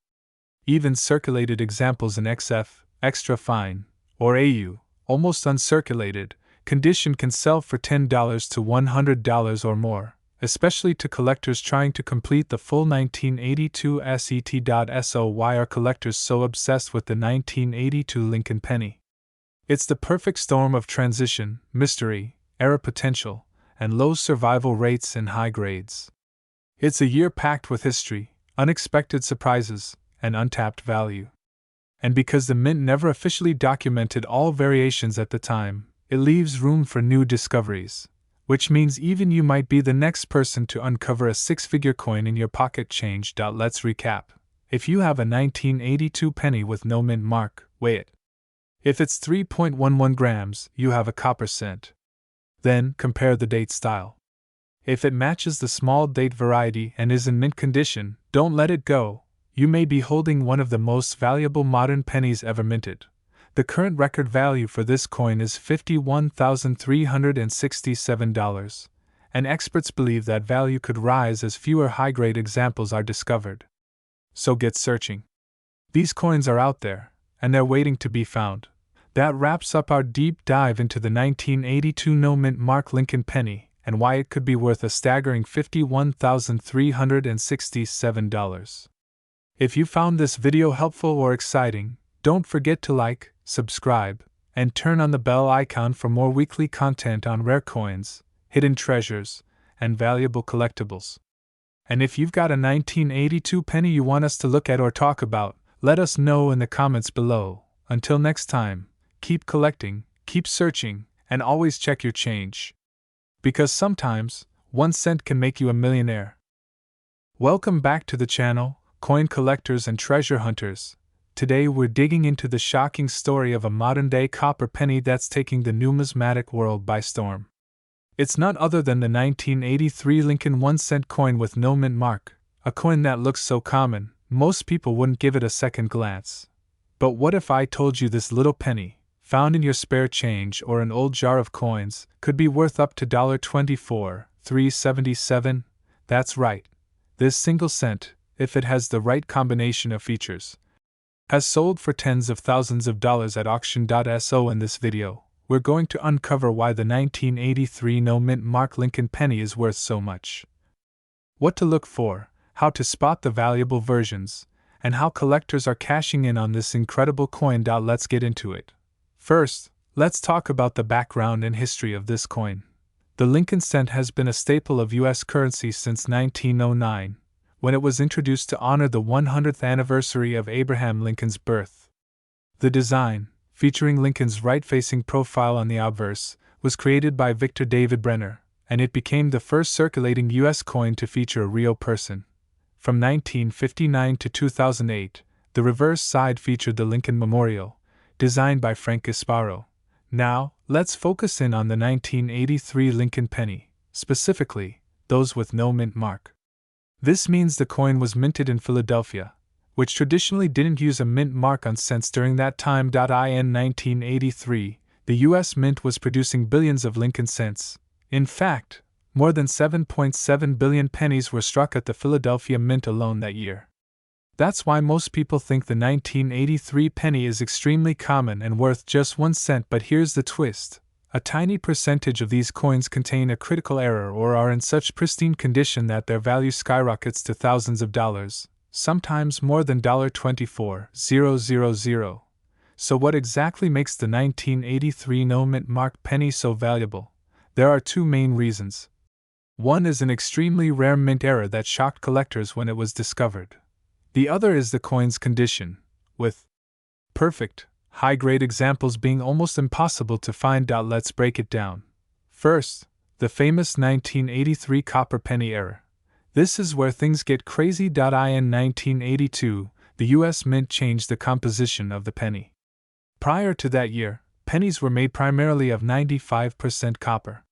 Even circulated examples in XF, extra fine, or AU, almost uncirculated, condition can sell for $10 to $100 or more, especially to collectors trying to complete the full 1982 set. So why are collectors so obsessed with the 1982 Lincoln penny? It's the perfect storm of transition, mystery, error potential, and low survival rates in high grades. It's a year packed with history, unexpected surprises, and untapped value. And because the mint never officially documented all variations at the time, it leaves room for new discoveries, which means even you might be the next person to uncover a six-figure coin in your pocket change. Let's recap. If you have a 1982 penny with no mint mark, weigh it. If it's 3.11 grams, you have a copper cent. Then, compare the date style. If it matches the small date variety and is in mint condition, don't let it go. You may be holding one of the most valuable modern pennies ever minted. The current record value for this coin is $51,367, and experts believe that value could rise as fewer high-grade examples are discovered. So get searching. These coins are out there, and they're waiting to be found. That wraps up our deep dive into the 1982 no-mint mark Lincoln penny and why it could be worth a staggering $51,367. If you found this video helpful or exciting, don't forget to like, subscribe, and turn on the bell icon for more weekly content on rare coins, hidden treasures, and valuable collectibles. And if you've got a 1982 penny you want us to look at or talk about, let us know in the comments below. Until next time, keep collecting, keep searching, and always check your change. Because sometimes, 1 cent can make you a millionaire. Welcome back to the channel, coin collectors and treasure hunters. Today we're digging into the shocking story of a modern-day copper penny that's taking the numismatic world by storm. It's none other than the 1983 Lincoln 1 cent coin with no mint mark, a coin that looks so common, most people wouldn't give it a second glance. But what if I told you this little penny, found in your spare change or an old jar of coins, could be worth up to $24,377? That's right. This single cent, if it has the right combination of features, has sold for tens of thousands of dollars at auction. So in this video, we're going to uncover why the 1983 no-mint mark Lincoln penny is worth so much. What to look for, how to spot the valuable versions, and how collectors are cashing in on this incredible coin. Let's get into it. First, let's talk about the background and history of this coin. The Lincoln cent has been a staple of U.S. currency since 1909, when it was introduced to honor the 100th anniversary of Abraham Lincoln's birth. The design, featuring Lincoln's right-facing profile on the obverse, was created by Victor David Brenner, and it became the first circulating U.S. coin to feature a real person. From 1959 to 2008, the reverse side featured the Lincoln Memorial, designed by Frank Gasparo. Now, let's focus in on the 1983 Lincoln penny, specifically, those with no mint mark. This means the coin was minted in Philadelphia, which traditionally didn't use a mint mark on cents during that time. In 1983, the U.S. Mint was producing billions of Lincoln cents. In fact, more than 7.7 billion pennies were struck at the Philadelphia Mint alone that year. That's why most people think the 1983 penny is extremely common and worth just 1 cent, but here's the twist. A tiny percentage of these coins contain a critical error or are in such pristine condition that their value skyrockets to thousands of dollars, sometimes more than $24,000. So what exactly makes the 1983 no mint mark penny so valuable? There are two main reasons. One is an extremely rare mint error that shocked collectors when it was discovered. The other is the coin's condition, with perfect, high-grade examples being almost impossible to find. Let's break it down. First, the famous 1983 copper penny error. This is where things get crazy. In 1982, the U.S. Mint changed the composition of the penny. Prior to that year, pennies were made primarily of 95% copper.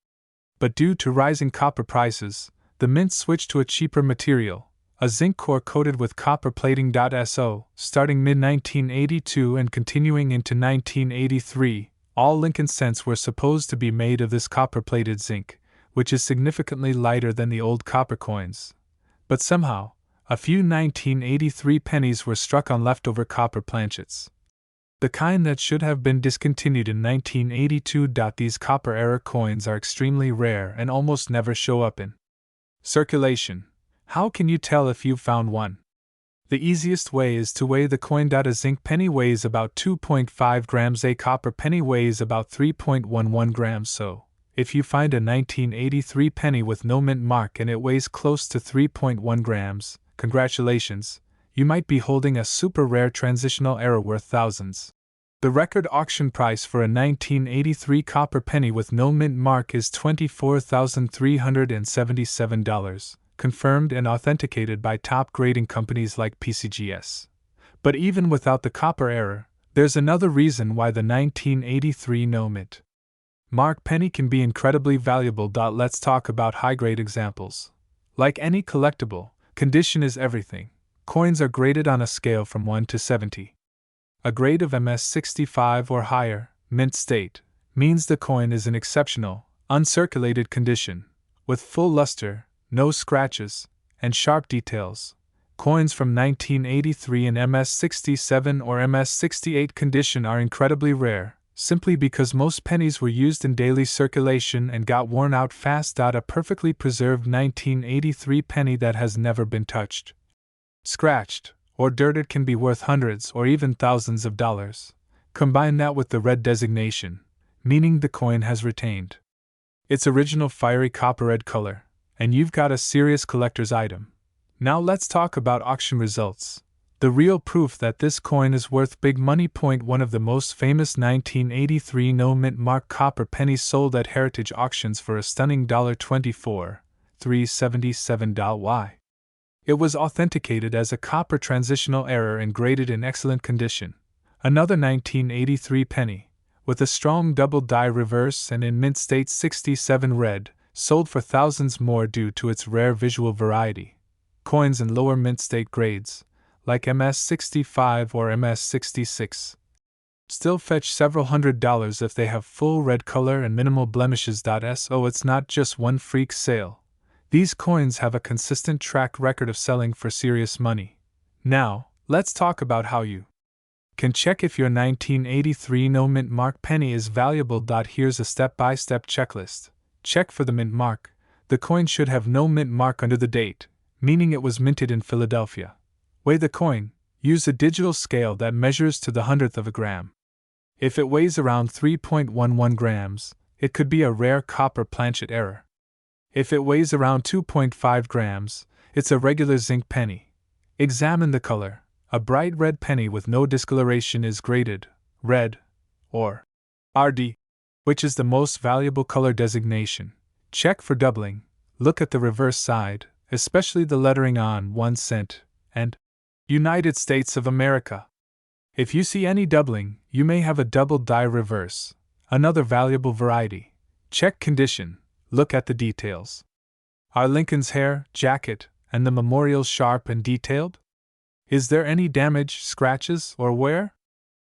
But due to rising copper prices, the Mint switched to a cheaper material, a zinc core coated with copper plating. Starting mid-1982 and continuing into 1983, all Lincoln cents were supposed to be made of this copper-plated zinc, which is significantly lighter than the old copper coins. But somehow, a few 1983 pennies were struck on leftover copper planchets. The kind that should have been discontinued in 1982. These copper era coins are extremely rare and almost never show up in circulation. How can you tell if you've found one? The easiest way is to weigh the coin. A zinc penny weighs about 2.5 grams, a copper penny weighs about 3.11 grams. So, if you find a 1983 penny with no mint mark and it weighs close to 3.1 grams, congratulations, you might be holding a super rare transitional error worth thousands. The record auction price for a 1983 copper penny with no mint mark is $24,377. Confirmed and authenticated by top grading companies like PCGS. But even without the copper error, there's another reason why the 1983 no mint mark penny can be incredibly valuable. Let's talk about high-grade examples. Like any collectible, condition is everything. Coins are graded on a scale from 1 to 70. A grade of MS65 or higher, mint state, means the coin is in exceptional, uncirculated condition, with full luster, no scratches, and sharp details. Coins from 1983 in MS67 or MS68 condition are incredibly rare, simply because most pennies were used in daily circulation and got worn out fast. A perfectly preserved 1983 penny that has never been touched, scratched, or dirted can be worth hundreds or even thousands of dollars. Combine that with the red designation, meaning the coin has retained its original fiery copper red color, and you've got a serious collector's item. Now let's talk about auction results. The real proof that this coin is worth big money. One of the most famous 1983 no mint mark copper pennies sold at heritage auctions for a stunning $24,377. Why? It was authenticated as a copper transitional error and graded in excellent condition. Another 1983 penny, with a strong double die reverse and in mint state 67 red, sold for thousands more due to its rare visual variety. Coins in lower mint state grades, like MS65 or MS66, still fetch several $100s if they have full red color and minimal blemishes. So it's not just one freak sale. These coins have a consistent track record of selling for serious money. Now, let's talk about how you can check if your 1983 no mint mark penny is valuable. Here's a step-by-step checklist. Check for the mint mark. The coin should have no mint mark under the date, meaning it was minted in Philadelphia. Weigh the coin. Use a digital scale that measures to the hundredth of a gram. If it weighs around 3.11 grams, it could be a rare copper planchet error. If it weighs around 2.5 grams, it's a regular zinc penny. Examine the color. A bright red penny with no discoloration is graded red, or RD, which is the most valuable color designation. Check for doubling. Look at the reverse side, especially the lettering on 1 cent and United States of America. If you see any doubling, you may have a double die reverse, another valuable variety. Check condition, look at the details. Are Lincoln's hair, jacket, and the memorial sharp and detailed? Is there any damage, scratches, or wear?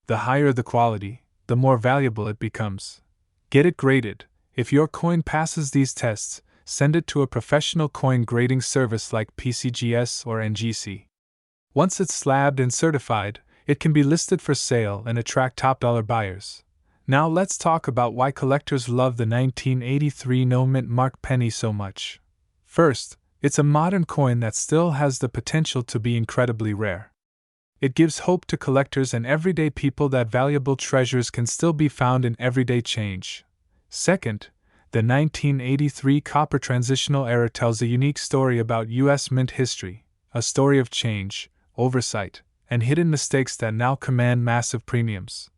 The higher the quality, the more valuable it becomes. Get it graded. If your coin passes these tests, send it to a professional coin grading service like PCGS or NGC. Once it's slabbed and certified, it can be listed for sale and attract top-dollar buyers. Now let's talk about why collectors love the 1983 no-mint mark penny so much. First, it's a modern coin that still has the potential to be incredibly rare. It gives hope to collectors and everyday people that valuable treasures can still be found in everyday change. Second, the 1983 copper transitional era tells a unique story about U.S. mint history, a story of change, oversight, and hidden mistakes that now command massive premiums.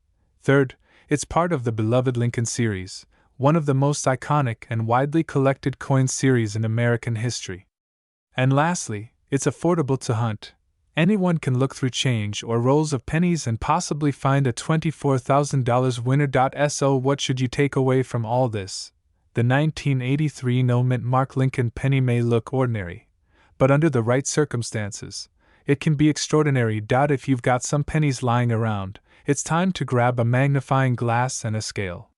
Third, it's part of the beloved Lincoln series, one of the most iconic and widely collected coin series in American history. And lastly, it's affordable to hunt. Anyone can look through change or rolls of pennies and possibly find a $24,000 winner. So what should you take away from all this? The 1983 no-mint mark Lincoln penny may look ordinary, but under the right circumstances, it can be extraordinary. If you've got some pennies lying around, it's time to grab a magnifying glass and a scale.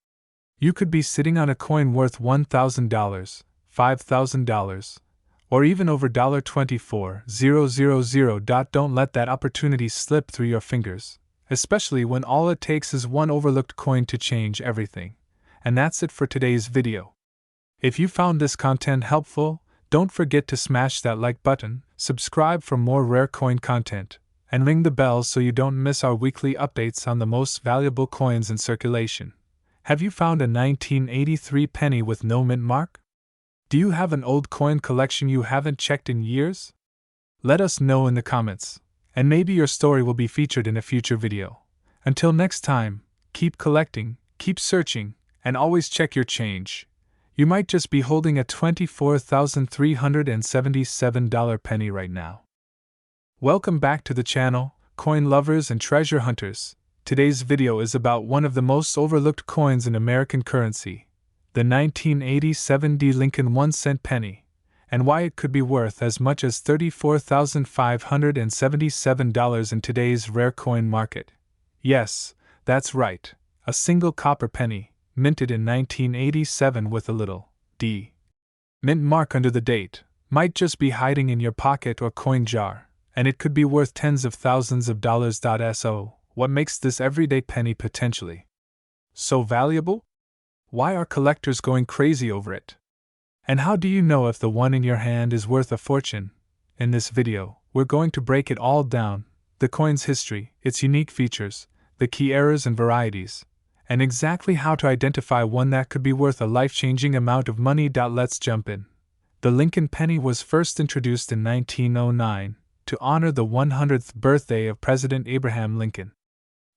You could be sitting on a coin worth $1,000, $5,000, or even over $24,000. Don't let that opportunity slip through your fingers, especially when all it takes is one overlooked coin to change everything. And that's it for today's video. If you found this content helpful, don't forget to smash that like button, subscribe for more rare coin content, and ring the bell so you don't miss our weekly updates on the most valuable coins in circulation. Have you found a 1983 penny with no mint mark? Do you have an old coin collection you haven't checked in years? Let us know in the comments, and maybe your story will be featured in a future video. Until next time, keep collecting, keep searching, and always check your change. You might just be holding a $24,377 penny right now. Welcome back to the channel, coin lovers and treasure hunters. Today's video is about one of the most overlooked coins in American currency, the 1987 VDB Lincoln 1 cent penny, and why it could be worth as much as $34,577 in today's rare coin market. Yes, that's right, a single copper penny, minted in 1987 with a little D mint mark under the date, might just be hiding in your pocket or coin jar, and it could be worth tens of thousands of dollars. So, what makes this everyday penny potentially so valuable? Why are collectors going crazy over it? And how do you know if the one in your hand is worth a fortune? In this video, we're going to break it all down: the coin's history, its unique features, the key eras and varieties, and exactly how to identify one that could be worth a life-changing amount of money. Let's jump in. The Lincoln penny was first introduced in 1909 to honor the 100th birthday of President Abraham Lincoln.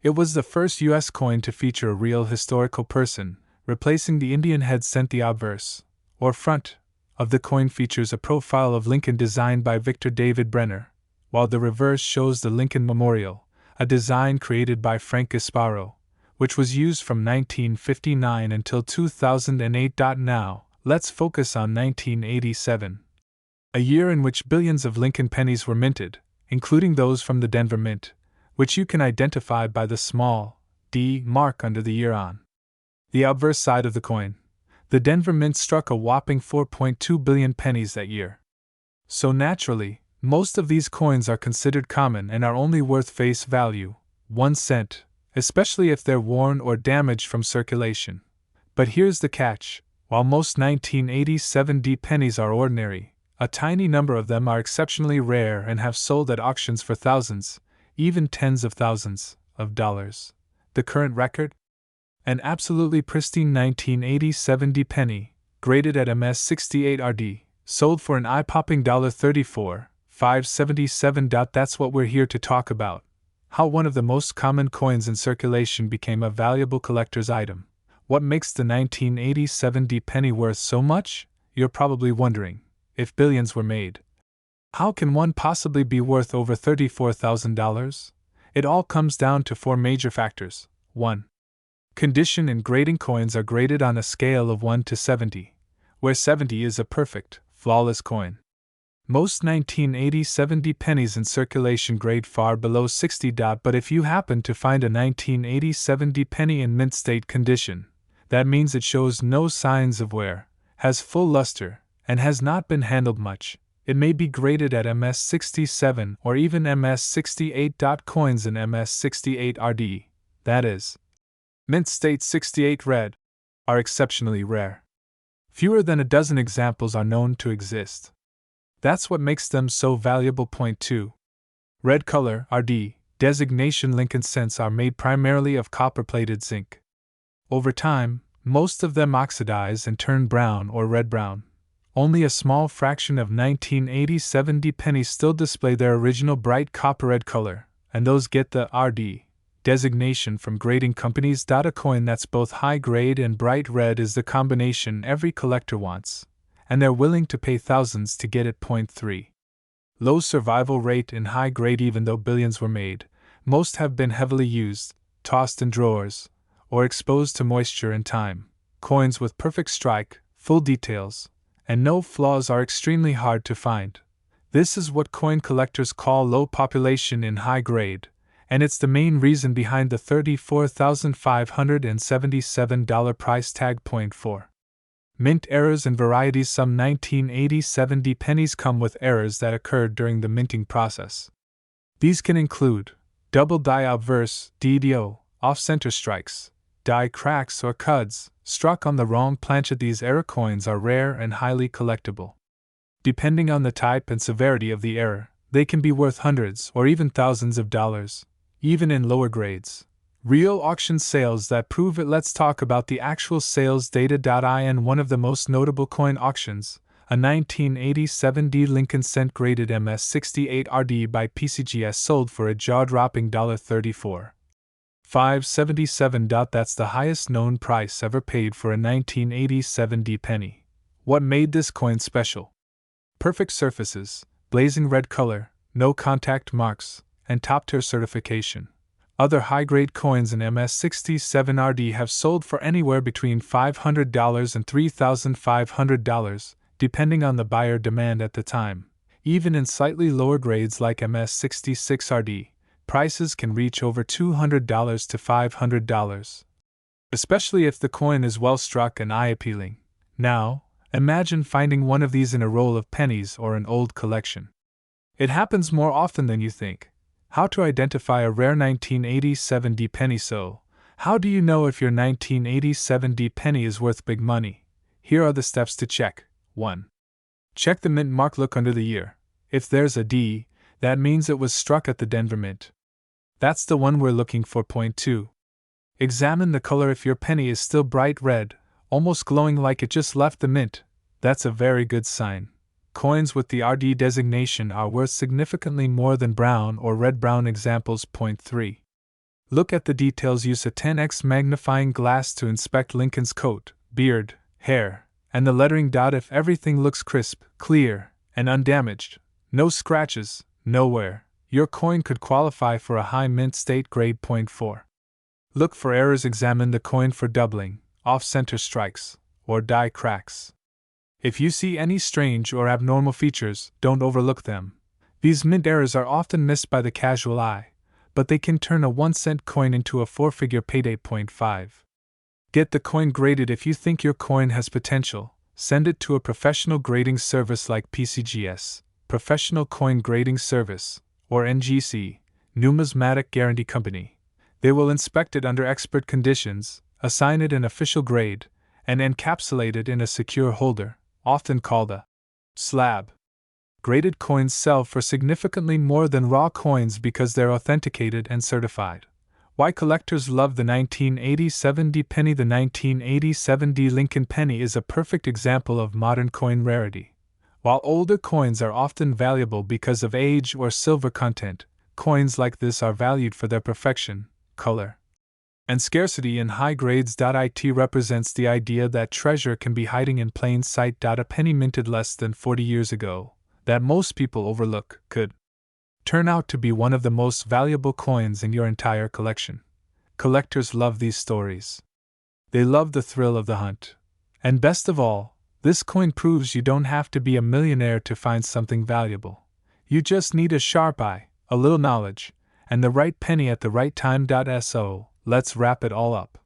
It was the first U.S. coin to feature a real historical person, replacing the Indian head cent. The obverse, or front, of the coin features a profile of Lincoln designed by Victor David Brenner, while the reverse shows the Lincoln Memorial, a design created by Frank Gasparo, which was used from 1959 until 2008. Now, let's focus on 1987, a year in which billions of Lincoln pennies were minted, including those from the Denver Mint, which you can identify by the small D mark under the year on the obverse side of the coin. The Denver Mint struck a whopping 4.2 billion pennies that year. So naturally, most of these coins are considered common and are only worth face value, 1 cent, especially if they're worn or damaged from circulation. But here's the catch: while most 1987 VDB pennies are ordinary, a tiny number of them are exceptionally rare and have sold at auctions for thousands, even tens of thousands, of dollars. The current record? An absolutely pristine 1987 VDB penny, graded at MS68RD, sold for an eye-popping $34,577. That's what we're here to talk about: how one of the most common coins in circulation became a valuable collector's item. What makes the 1987 VDB penny worth so much? you're probably wondering, if billions were made, how can one possibly be worth over $34,000? It all comes down to four major factors. 1. Condition and grading. Coins are graded on a scale of 1 to 70, where 70 is a perfect, flawless coin. Most 1980 pennies in circulation grade far below 60. But if you happen to find a 1980 penny in mint state condition, that means it shows no signs of wear, has full luster, and has not been handled much. It may be graded at MS67 or even MS68. Coins in MS68 RD, that is, mint state 68 red, are exceptionally rare. Fewer than a dozen examples are known to exist. That's what makes them so valuable. Point 2. Red color, RD, designation. Lincoln cents are made primarily of copper-plated zinc. Over time, most of them oxidize and turn brown or red-brown. Only a small fraction of 1980 pennies still display their original bright copper-red color, and those get the RD designation from grading companies. A coin that's both high-grade and bright red is the combination every collector wants, and they're willing to pay thousands to get it. Point 3. Low survival rate in high grade. Even though billions were made, most have been heavily used, tossed in drawers, or exposed to moisture and time. Coins with perfect strike, full details, and no flaws are extremely hard to find. This is what coin collectors call low population in high grade, and it's the main reason behind the $34,577 price tag. Point 4. Mint errors and varieties. Some 1980 pennies come with errors that occurred during the minting process. These can include double die obverse, DDO, off-center strikes, die cracks or cuds, struck on the wrong planchet. These error coins are rare and highly collectible. Depending on the type and severity of the error, they can be worth hundreds or even thousands of dollars, even in lower grades. Real auction sales that prove it. Let's talk about the actual sales data. In one of the most notable coin auctions, a 1980 Lincoln cent graded MS68 RD by PCGS sold for a jaw-dropping $34,577. That's the highest known price ever paid for a 1980 penny. What made this coin special? Perfect surfaces, blazing red color, no contact marks, and top-tier certification. Other high-grade coins in MS67 RD have sold for anywhere between $500 and $3,500, depending on the buyer demand at the time. Even in slightly lower grades like MS66 RD, prices can reach over $200 to $500, especially if the coin is well struck and eye-appealing. Now, imagine finding one of these in a roll of pennies or an old collection. It happens more often than you think. How to identify a rare 1980 penny? So, how do you know if your 1980 penny is worth big money? Here are the steps to check. 1. Check the mint mark. Look under the year. If there's a D, that means it was struck at the Denver Mint. That's the one we're looking for. Point 2. Examine the color. If your penny is still bright red, almost glowing like it just left the mint, that's a very good sign. Coins with the RD designation are worth significantly more than brown or red-brown examples. Point 3. Look at the details. Use a 10x magnifying glass to inspect Lincoln's coat, beard, hair, and the lettering. If everything looks crisp, clear, and undamaged, no scratches, no wear, your coin could qualify for a high mint state grade. Point 4. Look for errors. Examine the coin for doubling, off-center strikes, or die cracks. If you see any strange or abnormal features, don't overlook them. These mint errors are often missed by the casual eye, but they can turn a 1-cent coin into a 4-figure payday. Point 5. Get the coin graded. If you think your coin has potential, send it to a professional grading service like PCGS, Professional Coin Grading Service, or NGC, Numismatic Guarantee Company. They will inspect it under expert conditions, assign it an official grade, and encapsulate it in a secure holder, often called a slab. Graded coins sell for significantly more than raw coins because they're authenticated and certified. Why collectors love the 1980 penny? The 1980 Lincoln penny is a perfect example of modern coin rarity. While older coins are often valuable because of age or silver content, coins like this are valued for their perfection, color, And scarcity in high grades.it represents the idea that treasure can be hiding in plain sight. A penny minted less than 40 years ago, that most people overlook, could turn out to be one of the most valuable coins in your entire collection. Collectors love these stories. They love the thrill of the hunt. And best of all, this coin proves you don't have to be a millionaire to find something valuable. You just need a sharp eye, a little knowledge, and the right penny at the right time. So, let's wrap it all up.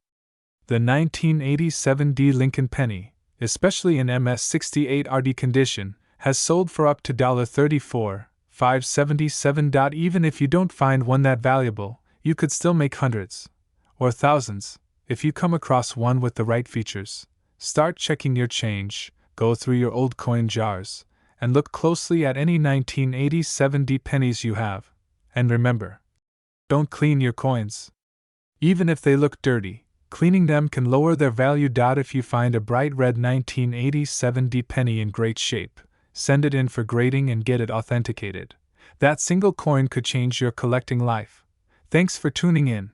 The 1987 D Lincoln penny, especially in MS68 RD condition, has sold for up to $34,577. Even if you don't find one that valuable, you could still make hundreds or thousands if you come across one with the right features. Start checking your change, go through your old coin jars, and look closely at any 1987 D pennies you have. And remember, don't clean your coins. Even if they look dirty, cleaning them can lower their value. If you find a bright red 1987 D penny in great shape, send it in for grading and get it authenticated. That single coin could change your collecting life. Thanks for tuning in.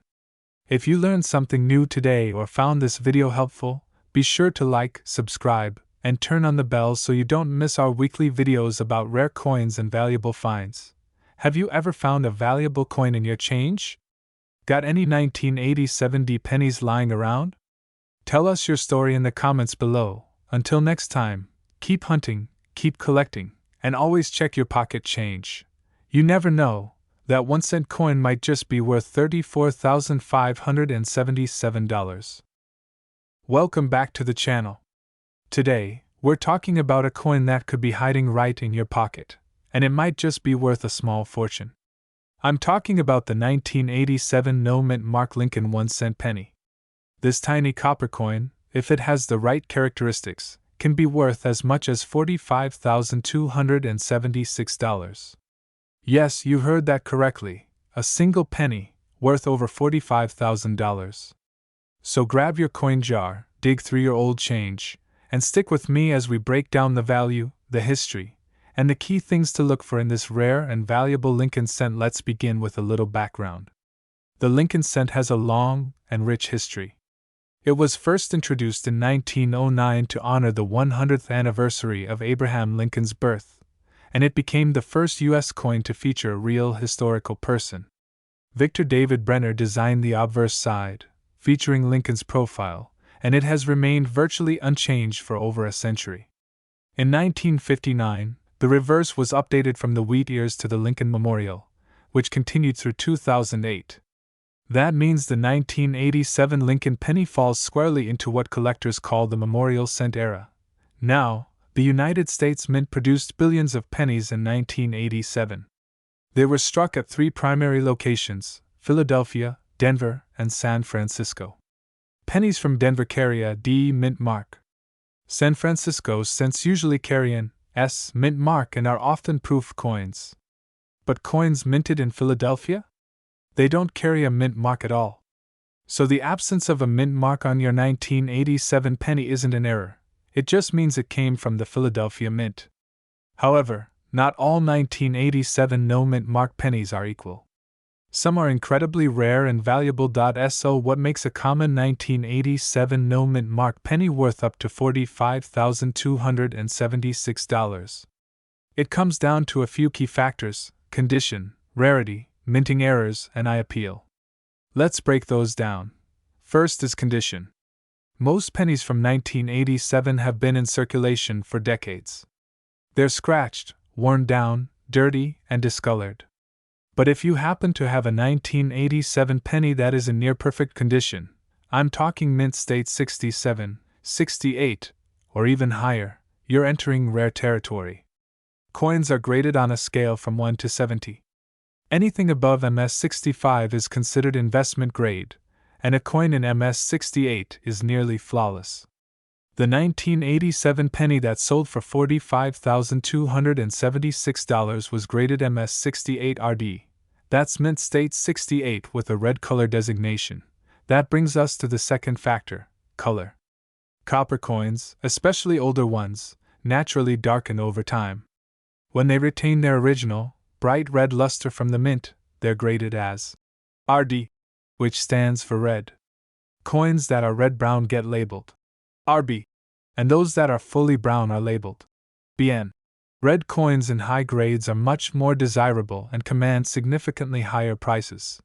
If you learned something new today or found this video helpful, be sure to like, subscribe, and turn on the bell so you don't miss our weekly videos about rare coins and valuable finds. Have you ever found a valuable coin in your change? Got any 1987 D pennies lying around? Tell us your story in the comments below. Until next time, keep hunting, keep collecting, and always check your pocket change. You never know, that 1-cent coin might just be worth $34,577. Welcome back to the channel. Today, we're talking about a coin that could be hiding right in your pocket, and it might just be worth a small fortune. I'm talking about the 1987 no mint Mark Lincoln 1-cent penny. This tiny copper coin, if it has the right characteristics, can be worth as much as $45,276. Yes, you heard that correctly, a single penny, worth over $45,000. So grab your coin jar, dig through your old change, and stick with me as we break down the value, the history, and the key things to look for in this rare and valuable Lincoln cent. Let's begin with a little background. The Lincoln cent has a long and rich history. It was first introduced in 1909 to honor the 100th anniversary of Abraham Lincoln's birth, and it became the first U.S. coin to feature a real historical person. Victor David Brenner designed the obverse side, featuring Lincoln's profile, and it has remained virtually unchanged for over a century. In 1959, the reverse was updated from the wheat ears to the Lincoln Memorial, which continued through 2008. That means the 1987 Lincoln penny falls squarely into what collectors call the Memorial Cent era. Now, the United States Mint produced billions of pennies in 1987. They were struck at 3 primary locations: Philadelphia, Denver, and San Francisco. Pennies from Denver carry a D mint mark. San Francisco's cents usually carry an S mint mark and are often proof coins. But coins minted in Philadelphia? They don't carry a mint mark at all. So the absence of a mint mark on your 1987 penny isn't an error, it just means it came from the Philadelphia Mint. However, not all 1987 no mint mark pennies are equal. Some are incredibly rare and valuable. So what makes a common 1987 no mint mark penny worth up to $45,276? It comes down to a few key factors: condition, rarity, minting errors, and eye appeal. Let's break those down. First is condition. Most pennies from 1987 have been in circulation for decades. They're scratched, worn down, dirty, and discolored. But if you happen to have a 1987 penny that is in near-perfect condition, I'm talking mint state 67, 68, or even higher, you're entering rare territory. Coins are graded on a scale from 1 to 70. Anything above MS65 is considered investment grade, and a coin in MS68 is nearly flawless. The 1987 penny that sold for $45,276 was graded MS68 RD. That's mint state 68 with a red color designation. That brings us to the second factor: color. Copper coins, especially older ones, naturally darken over time. When they retain their original, bright red luster from the mint, they're graded as RD, which stands for red. Coins that are red-brown get labeled RB, and those that are fully brown are labeled BN. Red coins in high grades are much more desirable and command significantly higher prices.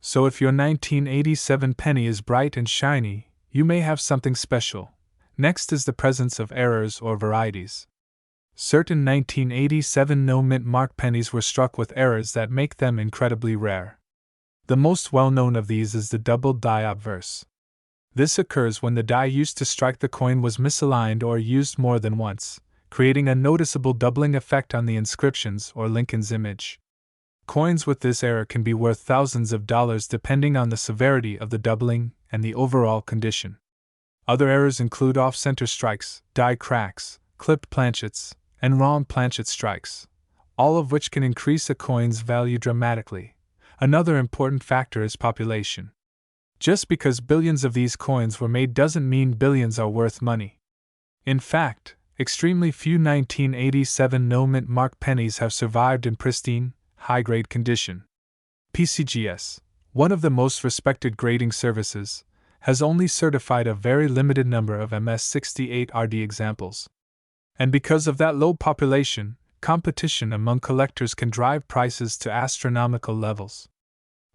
So if your 1987 penny is bright and shiny, you may have something special. Next is the presence of errors or varieties. Certain 1987 no-mint mark pennies were struck with errors that make them incredibly rare. The most well-known of these is the doubled die obverse. This occurs when the die used to strike the coin was misaligned or used more than once, creating a noticeable doubling effect on the inscriptions or Lincoln's image. Coins with this error can be worth thousands of dollars depending on the severity of the doubling and the overall condition. Other errors include off-center strikes, die cracks, clipped planchets, and wrong planchet strikes, all of which can increase a coin's value dramatically. Another important factor is population. Just because billions of these coins were made doesn't mean billions are worth money. In fact, extremely few 1987 no-mint mark pennies have survived in pristine, high-grade condition. PCGS, one of the most respected grading services, has only certified a very limited number of MS68RD examples. And because of that low population, competition among collectors can drive prices to astronomical levels.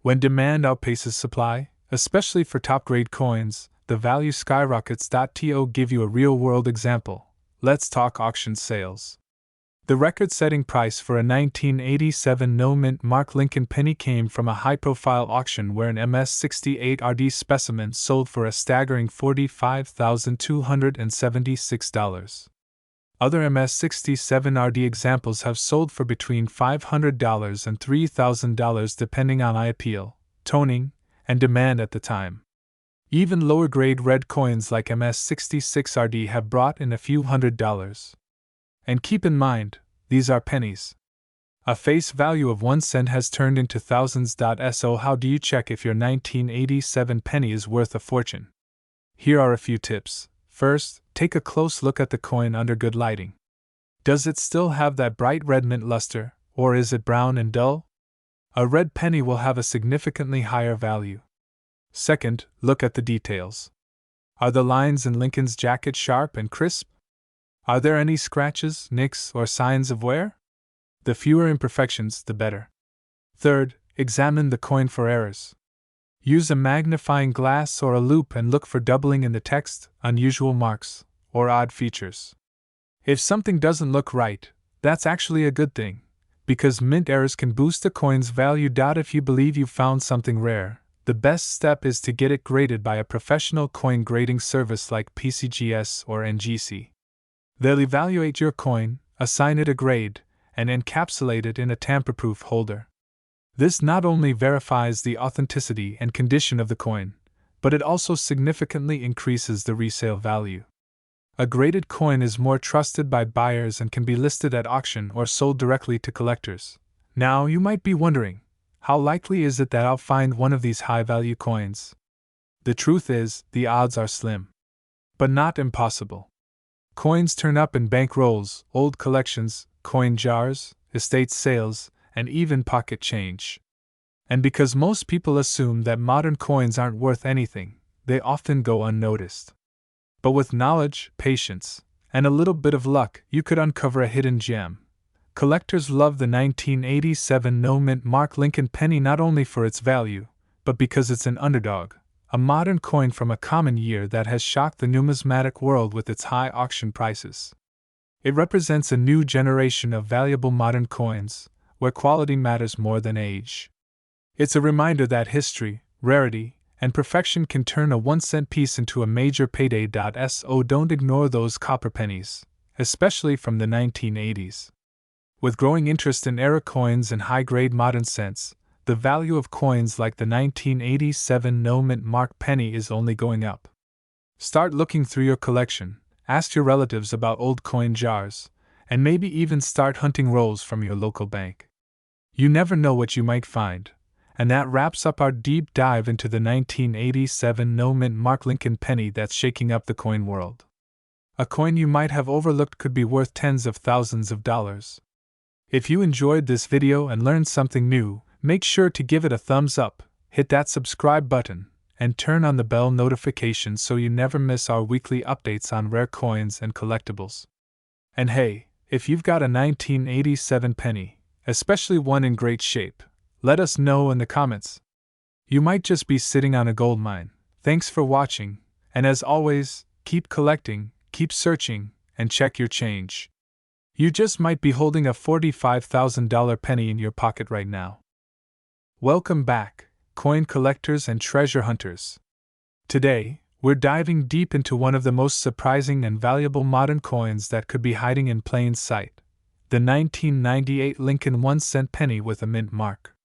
When demand outpaces supply, especially for top-grade coins, the value skyrockets. To give you a real-world example, let's talk auction sales. The record-setting price for a 1987 no-mint mark Lincoln penny came from a high-profile auction where an MS68RD specimen sold for a staggering $45,276. Other MS67RD examples have sold for between $500 and $3,000 depending on eye appeal, toning, and demand at the time. Even lower-grade red coins like MS66RD have brought in a few $100s. And keep in mind, these are pennies. A face value of 1 cent has turned into thousands. So how do you check if your 1987 penny is worth a fortune? Here are a few tips. First, take a close look at the coin under good lighting. Does it still have that bright red mint luster, or is it brown and dull? A red penny will have a significantly higher value. Second, look at the details. Are the lines in Lincoln's jacket sharp and crisp? Are there any scratches, nicks, or signs of wear? The fewer imperfections, the better. Third, examine the coin for errors. Use a magnifying glass or a loupe and look for doubling in the text, unusual marks, or odd features. If something doesn't look right, that's actually a good thing, because mint errors can boost a coin's value. If you believe you found something rare, the best step is to get it graded by a professional coin grading service like PCGS or NGC. They'll evaluate your coin, assign it a grade, and encapsulate it in a tamper-proof holder. This not only verifies the authenticity and condition of the coin, but it also significantly increases the resale value. A graded coin is more trusted by buyers and can be listed at auction or sold directly to collectors. Now you might be wondering, how likely is it that I'll find one of these high-value coins? The truth is, the odds are slim. But not impossible. Coins turn up in bank rolls, old collections, coin jars, estate sales, and even pocket change. And because most people assume that modern coins aren't worth anything, they often go unnoticed. But with knowledge, patience, and a little bit of luck, you could uncover a hidden gem. Collectors love the 1987 no-mint mark Lincoln penny not only for its value, but because it's an underdog, a modern coin from a common year that has shocked the numismatic world with its high auction prices. It represents a new generation of valuable modern coins, where quality matters more than age. It's a reminder that history, rarity, and perfection can turn a 1-cent piece into a major payday. So don't ignore those copper pennies, especially from the 1980s. With growing interest in era coins and high-grade modern cents, the value of coins like the 1987 no-mint mark penny is only going up. Start looking through your collection, ask your relatives about old coin jars, and maybe even start hunting rolls from your local bank. You never know what you might find. And that wraps up our deep dive into the 1987 no-mint mark Lincoln penny that's shaking up the coin world. A coin you might have overlooked could be worth tens of thousands of dollars. If you enjoyed this video and learned something new, make sure to give it a thumbs up, hit that subscribe button, and turn on the bell notification so you never miss our weekly updates on rare coins and collectibles. And hey, if you've got a 1987 penny, especially one in great shape, let us know in the comments. You might just be sitting on a gold mine. Thanks for watching, and as always, keep collecting, keep searching, and check your change. You just might be holding a $45,000 penny in your pocket right now. Welcome back, coin collectors and treasure hunters. Today, we're diving deep into one of the most surprising and valuable modern coins that could be hiding in plain sight: the 1998 Lincoln 1-cent penny with a mint mark.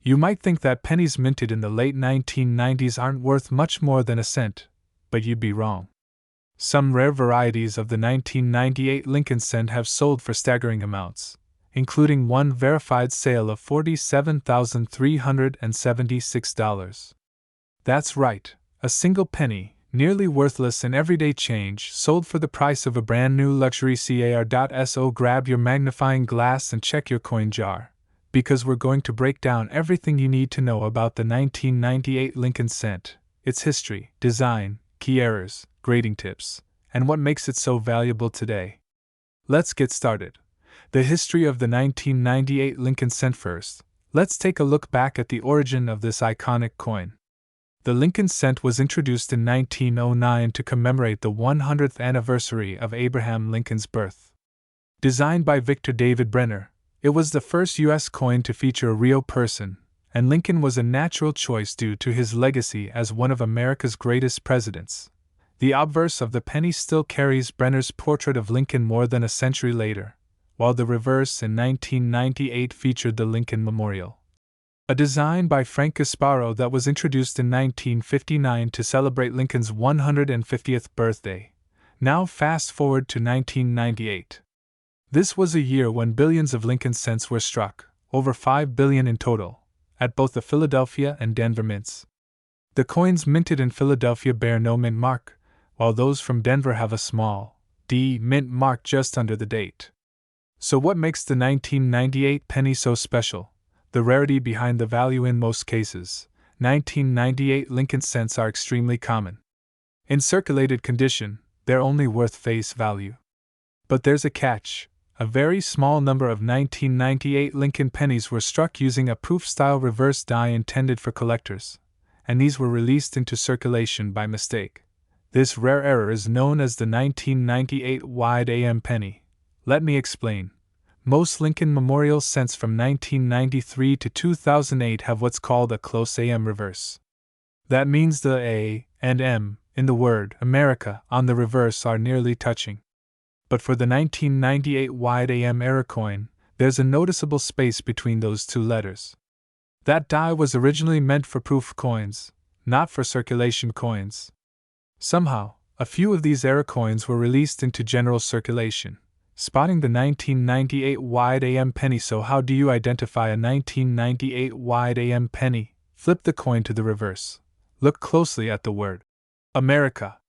You might think that pennies minted in the late 1990s aren't worth much more than a cent, but you'd be wrong. Some rare varieties of the 1998 Lincoln cent have sold for staggering amounts, including one verified sale of $47,376. That's right, a single penny, nearly worthless in everyday change, sold for the price of a brand new luxury car. So grab your magnifying glass and check your coin jar, because we're going to break down everything you need to know about the 1998 Lincoln cent, its history, design, key errors, grading tips, and what makes it so valuable today. Let's get started. The history of the 1998 Lincoln cent first. Let's take a look back at the origin of this iconic coin. The Lincoln cent was introduced in 1909 to commemorate the 100th anniversary of Abraham Lincoln's birth. Designed by Victor David Brenner, it was the first U.S. coin to feature a real person, and Lincoln was a natural choice due to his legacy as one of America's greatest presidents. The obverse of the penny still carries Brenner's portrait of Lincoln more than a century later, while the reverse in 1998 featured the Lincoln Memorial, a design by Frank Gasparo that was introduced in 1959 to celebrate Lincoln's 150th birthday. Now fast forward to 1998. This was a year when billions of Lincoln cents were struck, over $5 billion in total, at both the Philadelphia and Denver mints. The coins minted in Philadelphia bear no mint mark, while those from Denver have a small D mint mark just under the date. So what makes the 1998 penny so special? The rarity behind the value. In most cases, 1998 Lincoln cents are extremely common. In circulated condition, they're only worth face value. But there's a catch. A very small number of 1998 Lincoln pennies were struck using a proof-style reverse die intended for collectors, and these were released into circulation by mistake. This rare error is known as the 1998 wide AM penny. Let me explain. Most Lincoln Memorial cents from 1993 to 2008 have what's called a close AM reverse. That means the A and M in the word America on the reverse are nearly touching. But for the 1998 wide AM era coin, there's a noticeable space between those two letters. That die was originally meant for proof coins, not for circulation coins. Somehow, a few of these era coins were released into general circulation, spotting the 1998 wide AM penny. So how do you identify a 1998 wide AM penny? Flip the coin to the reverse. Look closely at the word America.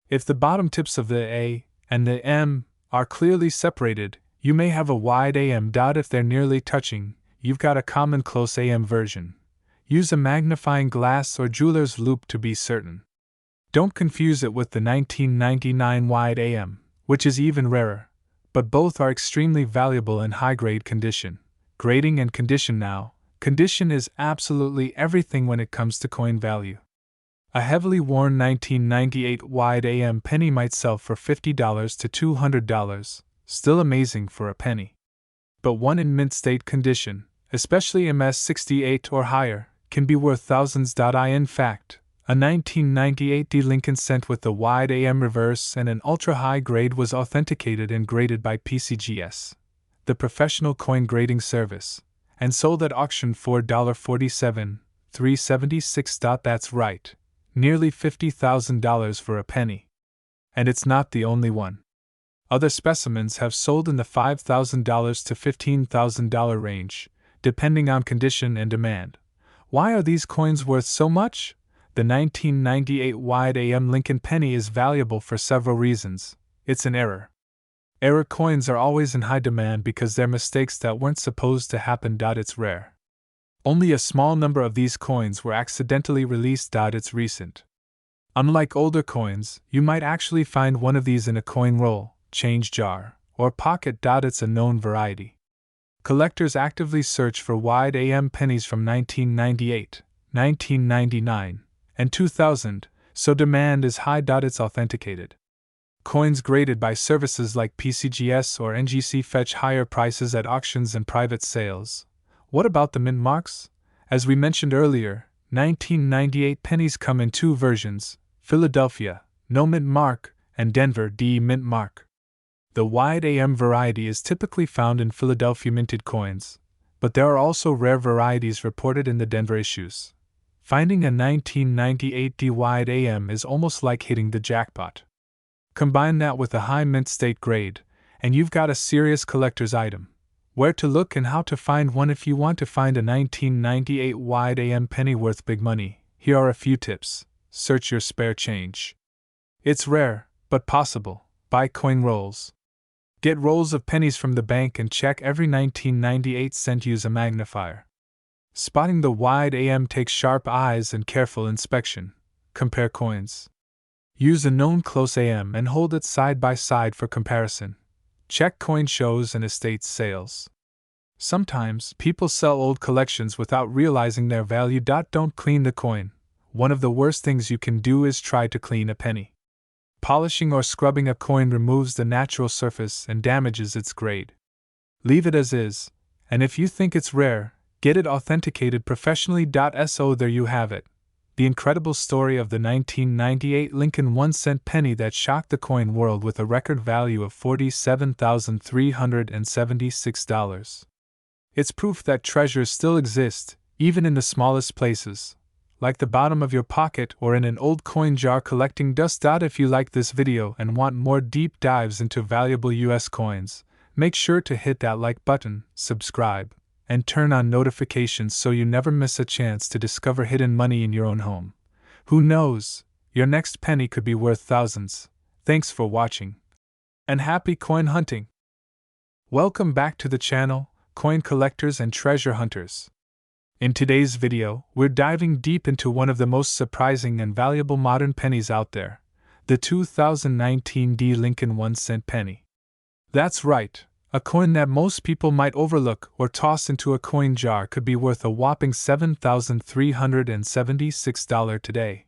If the bottom tips of the A and the M are clearly separated, you may have a wide AM. If they're nearly touching, you've got a common close AM version. Use a magnifying glass or jeweler's loupe to be certain. Don't confuse it with the 1999 wide AM, which is even rarer, but both are extremely valuable in high-grade condition. Grading and condition now. Condition is absolutely everything when it comes to coin value. A heavily worn 1998 wide AM penny might sell for $50 to $200, still amazing for a penny. But one in mint state condition, especially MS68 or higher, can be worth thousands. In fact, a 1998 D Lincoln cent with the wide AM reverse and an ultra-high grade was authenticated and graded by PCGS, the professional coin grading service, and sold at auction for $47,376. That's right, nearly $50,000 for a penny. And it's not the only one. Other specimens have sold in the $5,000 to $15,000 range, depending on condition and demand. Why are these coins worth so much? The 1998 wide AM Lincoln penny is valuable for several reasons. It's an error. Error coins are always in high demand because they're mistakes that weren't supposed to happen. It's rare. Only a small number of these coins were accidentally released. It's recent. Unlike older coins, you might actually find one of these in a coin roll, change jar, or pocket. It's a known variety. Collectors actively search for wide AM pennies from 1998, 1999, and 2000, so demand is high. It's authenticated. Coins graded by services like PCGS or NGC fetch higher prices at auctions and private sales. What about the mint marks? As we mentioned earlier, 1998 pennies come in two versions: Philadelphia, no mint mark, and Denver, D mint mark. The wide AM variety is typically found in Philadelphia minted coins, but there are also rare varieties reported in the Denver issues. Finding a 1998 D wide AM is almost like hitting the jackpot. Combine that with a high mint state grade, and you've got a serious collector's item. Where to look and how to find one? If you want to find a 1998 wide AM penny worth big money, here are a few tips. Search your spare change. It's rare, but possible. Buy coin rolls. Get rolls of pennies from the bank and check every 1998 cent. Use a magnifier. Spotting the wide AM takes sharp eyes and careful inspection. Compare coins. Use a known close AM and hold it side by side for comparison. Check coin shows and estate sales. Sometimes, people sell old collections without realizing their value. Don't clean the coin. One of the worst things you can do is try to clean a penny. Polishing or scrubbing a coin removes the natural surface and damages its grade. Leave it as is, and if you think it's rare, get it authenticated professionally. So there you have it. The incredible story of the 1998 Lincoln 1-cent penny that shocked the coin world with a record value of $47,376. It's proof that treasures still exist, even in the smallest places, like the bottom of your pocket or in an old coin jar collecting dust. If you like this video and want more deep dives into valuable US coins, make sure to hit that like button, subscribe, and turn on notifications so you never miss a chance to discover hidden money in your own home. Who knows, your next penny could be worth thousands. Thanks for watching, and happy coin hunting! Welcome back to the channel, coin collectors and treasure hunters. In today's video, we're diving deep into one of the most surprising and valuable modern pennies out there, the 2019 D Lincoln 1-cent penny. That's right, a coin that most people might overlook or toss into a coin jar could be worth a whopping $7,376 today.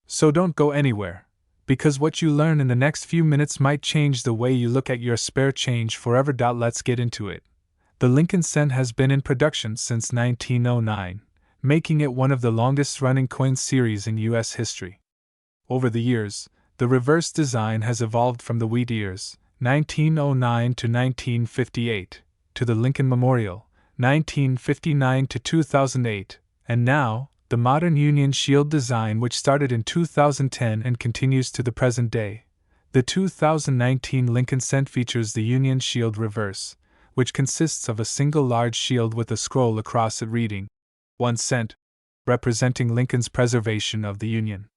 So don't go anywhere, because what you learn in the next few minutes might change the way you look at your spare change forever. Let's get into it. The Lincoln cent has been in production since 1909, making it one of the longest-running coin series in U.S. history. Over the years, the reverse design has evolved from the wheat ears, 1909 to 1958, to the Lincoln Memorial, 1959 to 2008, and now, the modern Union Shield design, which started in 2010 and continues to the present day. The 2019 Lincoln cent features the Union Shield reverse, which consists of a single large shield with a scroll across it reading 1 cent, representing Lincoln's preservation of the Union.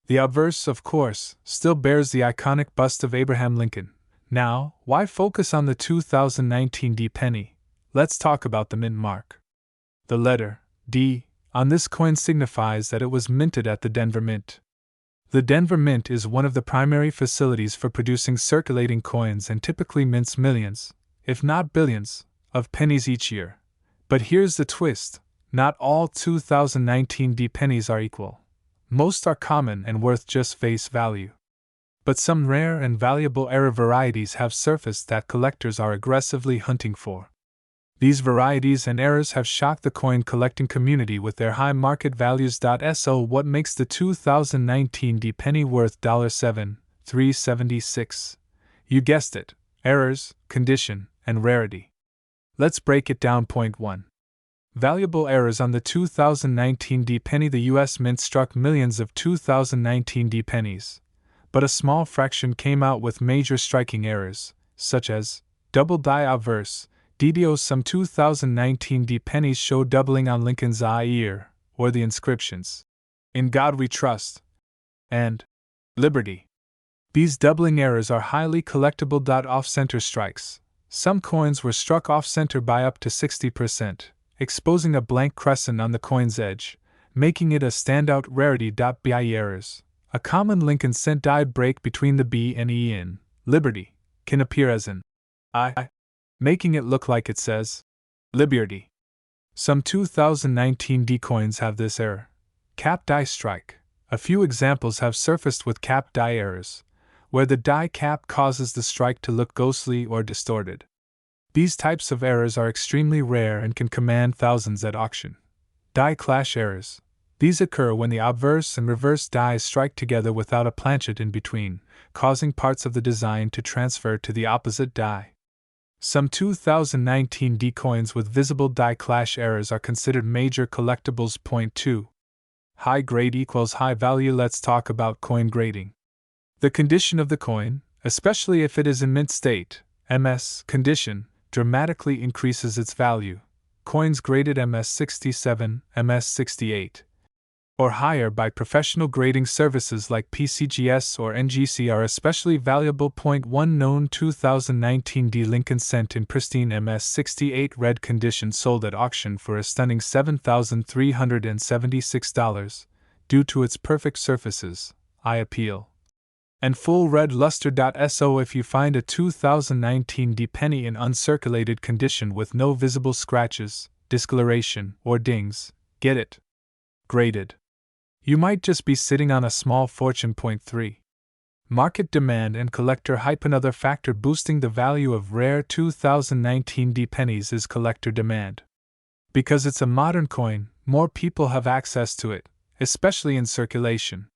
The obverse, of course, still bears the iconic bust of Abraham Lincoln. Now, why focus on the 2019 D penny? Let's talk about the mint mark. The letter D on this coin signifies that it was minted at the Denver Mint. The Denver Mint is one of the primary facilities for producing circulating coins and typically mints millions, if not billions, of pennies each year. But here's the twist: not all 2019 D pennies are equal. Most are common and worth just face value. But some rare and valuable error varieties have surfaced that collectors are aggressively hunting for. These varieties and errors have shocked the coin collecting community with their high market values. So what makes the 2019 D penny worth $7,376? You guessed it: errors, condition, and rarity. Let's break it down. Point 1. Valuable errors on the 2019 D penny. The U.S. Mint struck millions of 2019 D pennies, but a small fraction came out with major striking errors, such as double die obverse, DDO. Some 2019 D pennies show doubling on Lincoln's eye ear, or the inscriptions, "In God We Trust," and "Liberty." These doubling errors are highly collectible. Off-center strikes. Some coins were struck off-center by up to 60%, exposing a blank crescent on the coin's edge, making it a standout rarity. BIE errors. A common Lincoln cent die break between the B and E in Liberty can appear as an I, making it look like it says Liberty. Some 2019 D coins have this error. Cap die strike. A few examples have surfaced with cap die errors, where the die cap causes the strike to look ghostly or distorted. These types of errors are extremely rare and can command thousands at auction. Die clash errors. These occur when the obverse and reverse dies strike together without a planchet in between, causing parts of the design to transfer to the opposite die. Some 2019 D coins with visible die clash errors are considered major collectibles. Point 2. High grade equals high value. Let's talk about coin grading. The condition of the coin, especially if it is in mint state, MS condition, dramatically increases its value. Coins graded MS 67, MS 68, or higher by professional grading services like PCGS or NGC are especially valuable. Point 1 known 2019 D Lincoln cent in pristine MS 68 red condition sold at auction for a stunning $7,376 due to its perfect surfaces, eye appeal, and full red luster. So if you find a 2019 D penny in uncirculated condition with no visible scratches, discoloration, or dings, get it graded. You might just be sitting on a small fortune. Point 3. Market demand and collector hype. Another factor boosting the value of rare 2019 D pennies is collector demand. Because it's a modern coin, more people have access to it, especially in circulation.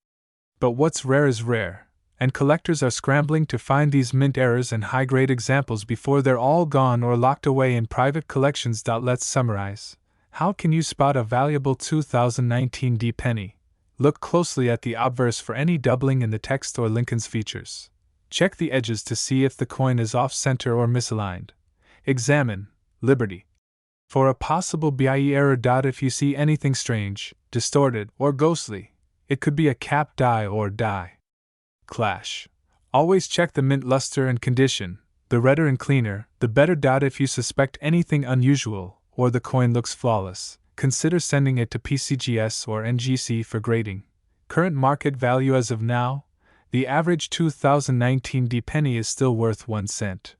But what's rare is rare, and collectors are scrambling to find these mint errors and high-grade examples before they're all gone or locked away in private collections. Let's summarize. How can you spot a valuable 2019 D penny? Look closely at the obverse for any doubling in the text or Lincoln's features. Check the edges to see if the coin is off-center or misaligned. Examine Liberty for a possible BIE error. If you see anything strange, distorted, or ghostly, it could be a cap die or die clash. Always check the mint luster and condition. The redder and cleaner, the better. If you suspect anything unusual, or the coin looks flawless, consider sending it to PCGS or NGC for grading. Current market value as of now, the average 2019 D penny is still worth 1 cent.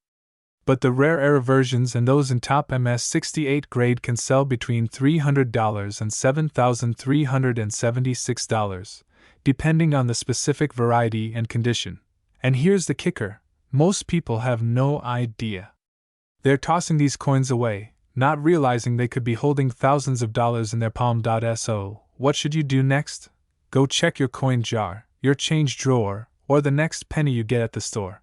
But the rare error versions and those in top MS 68 grade can sell between $300 and $7,376, depending on the specific variety and condition. And here's the kicker: most people have no idea. They're tossing these coins away, not realizing they could be holding thousands of dollars in their palm. So, what should you do next? Go check your coin jar, your change drawer, or the next penny you get at the store.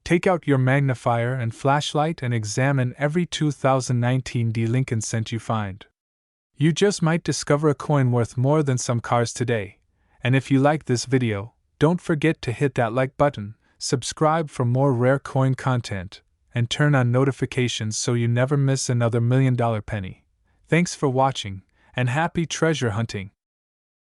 Take out your magnifier and flashlight and examine every 2019 D Lincoln cent you find. You just might discover a coin worth more than some cars today. And if you like this video, don't forget to hit that like button, subscribe for more rare coin content, and turn on notifications so you never miss another $1 million penny. Thanks for watching, and happy treasure hunting!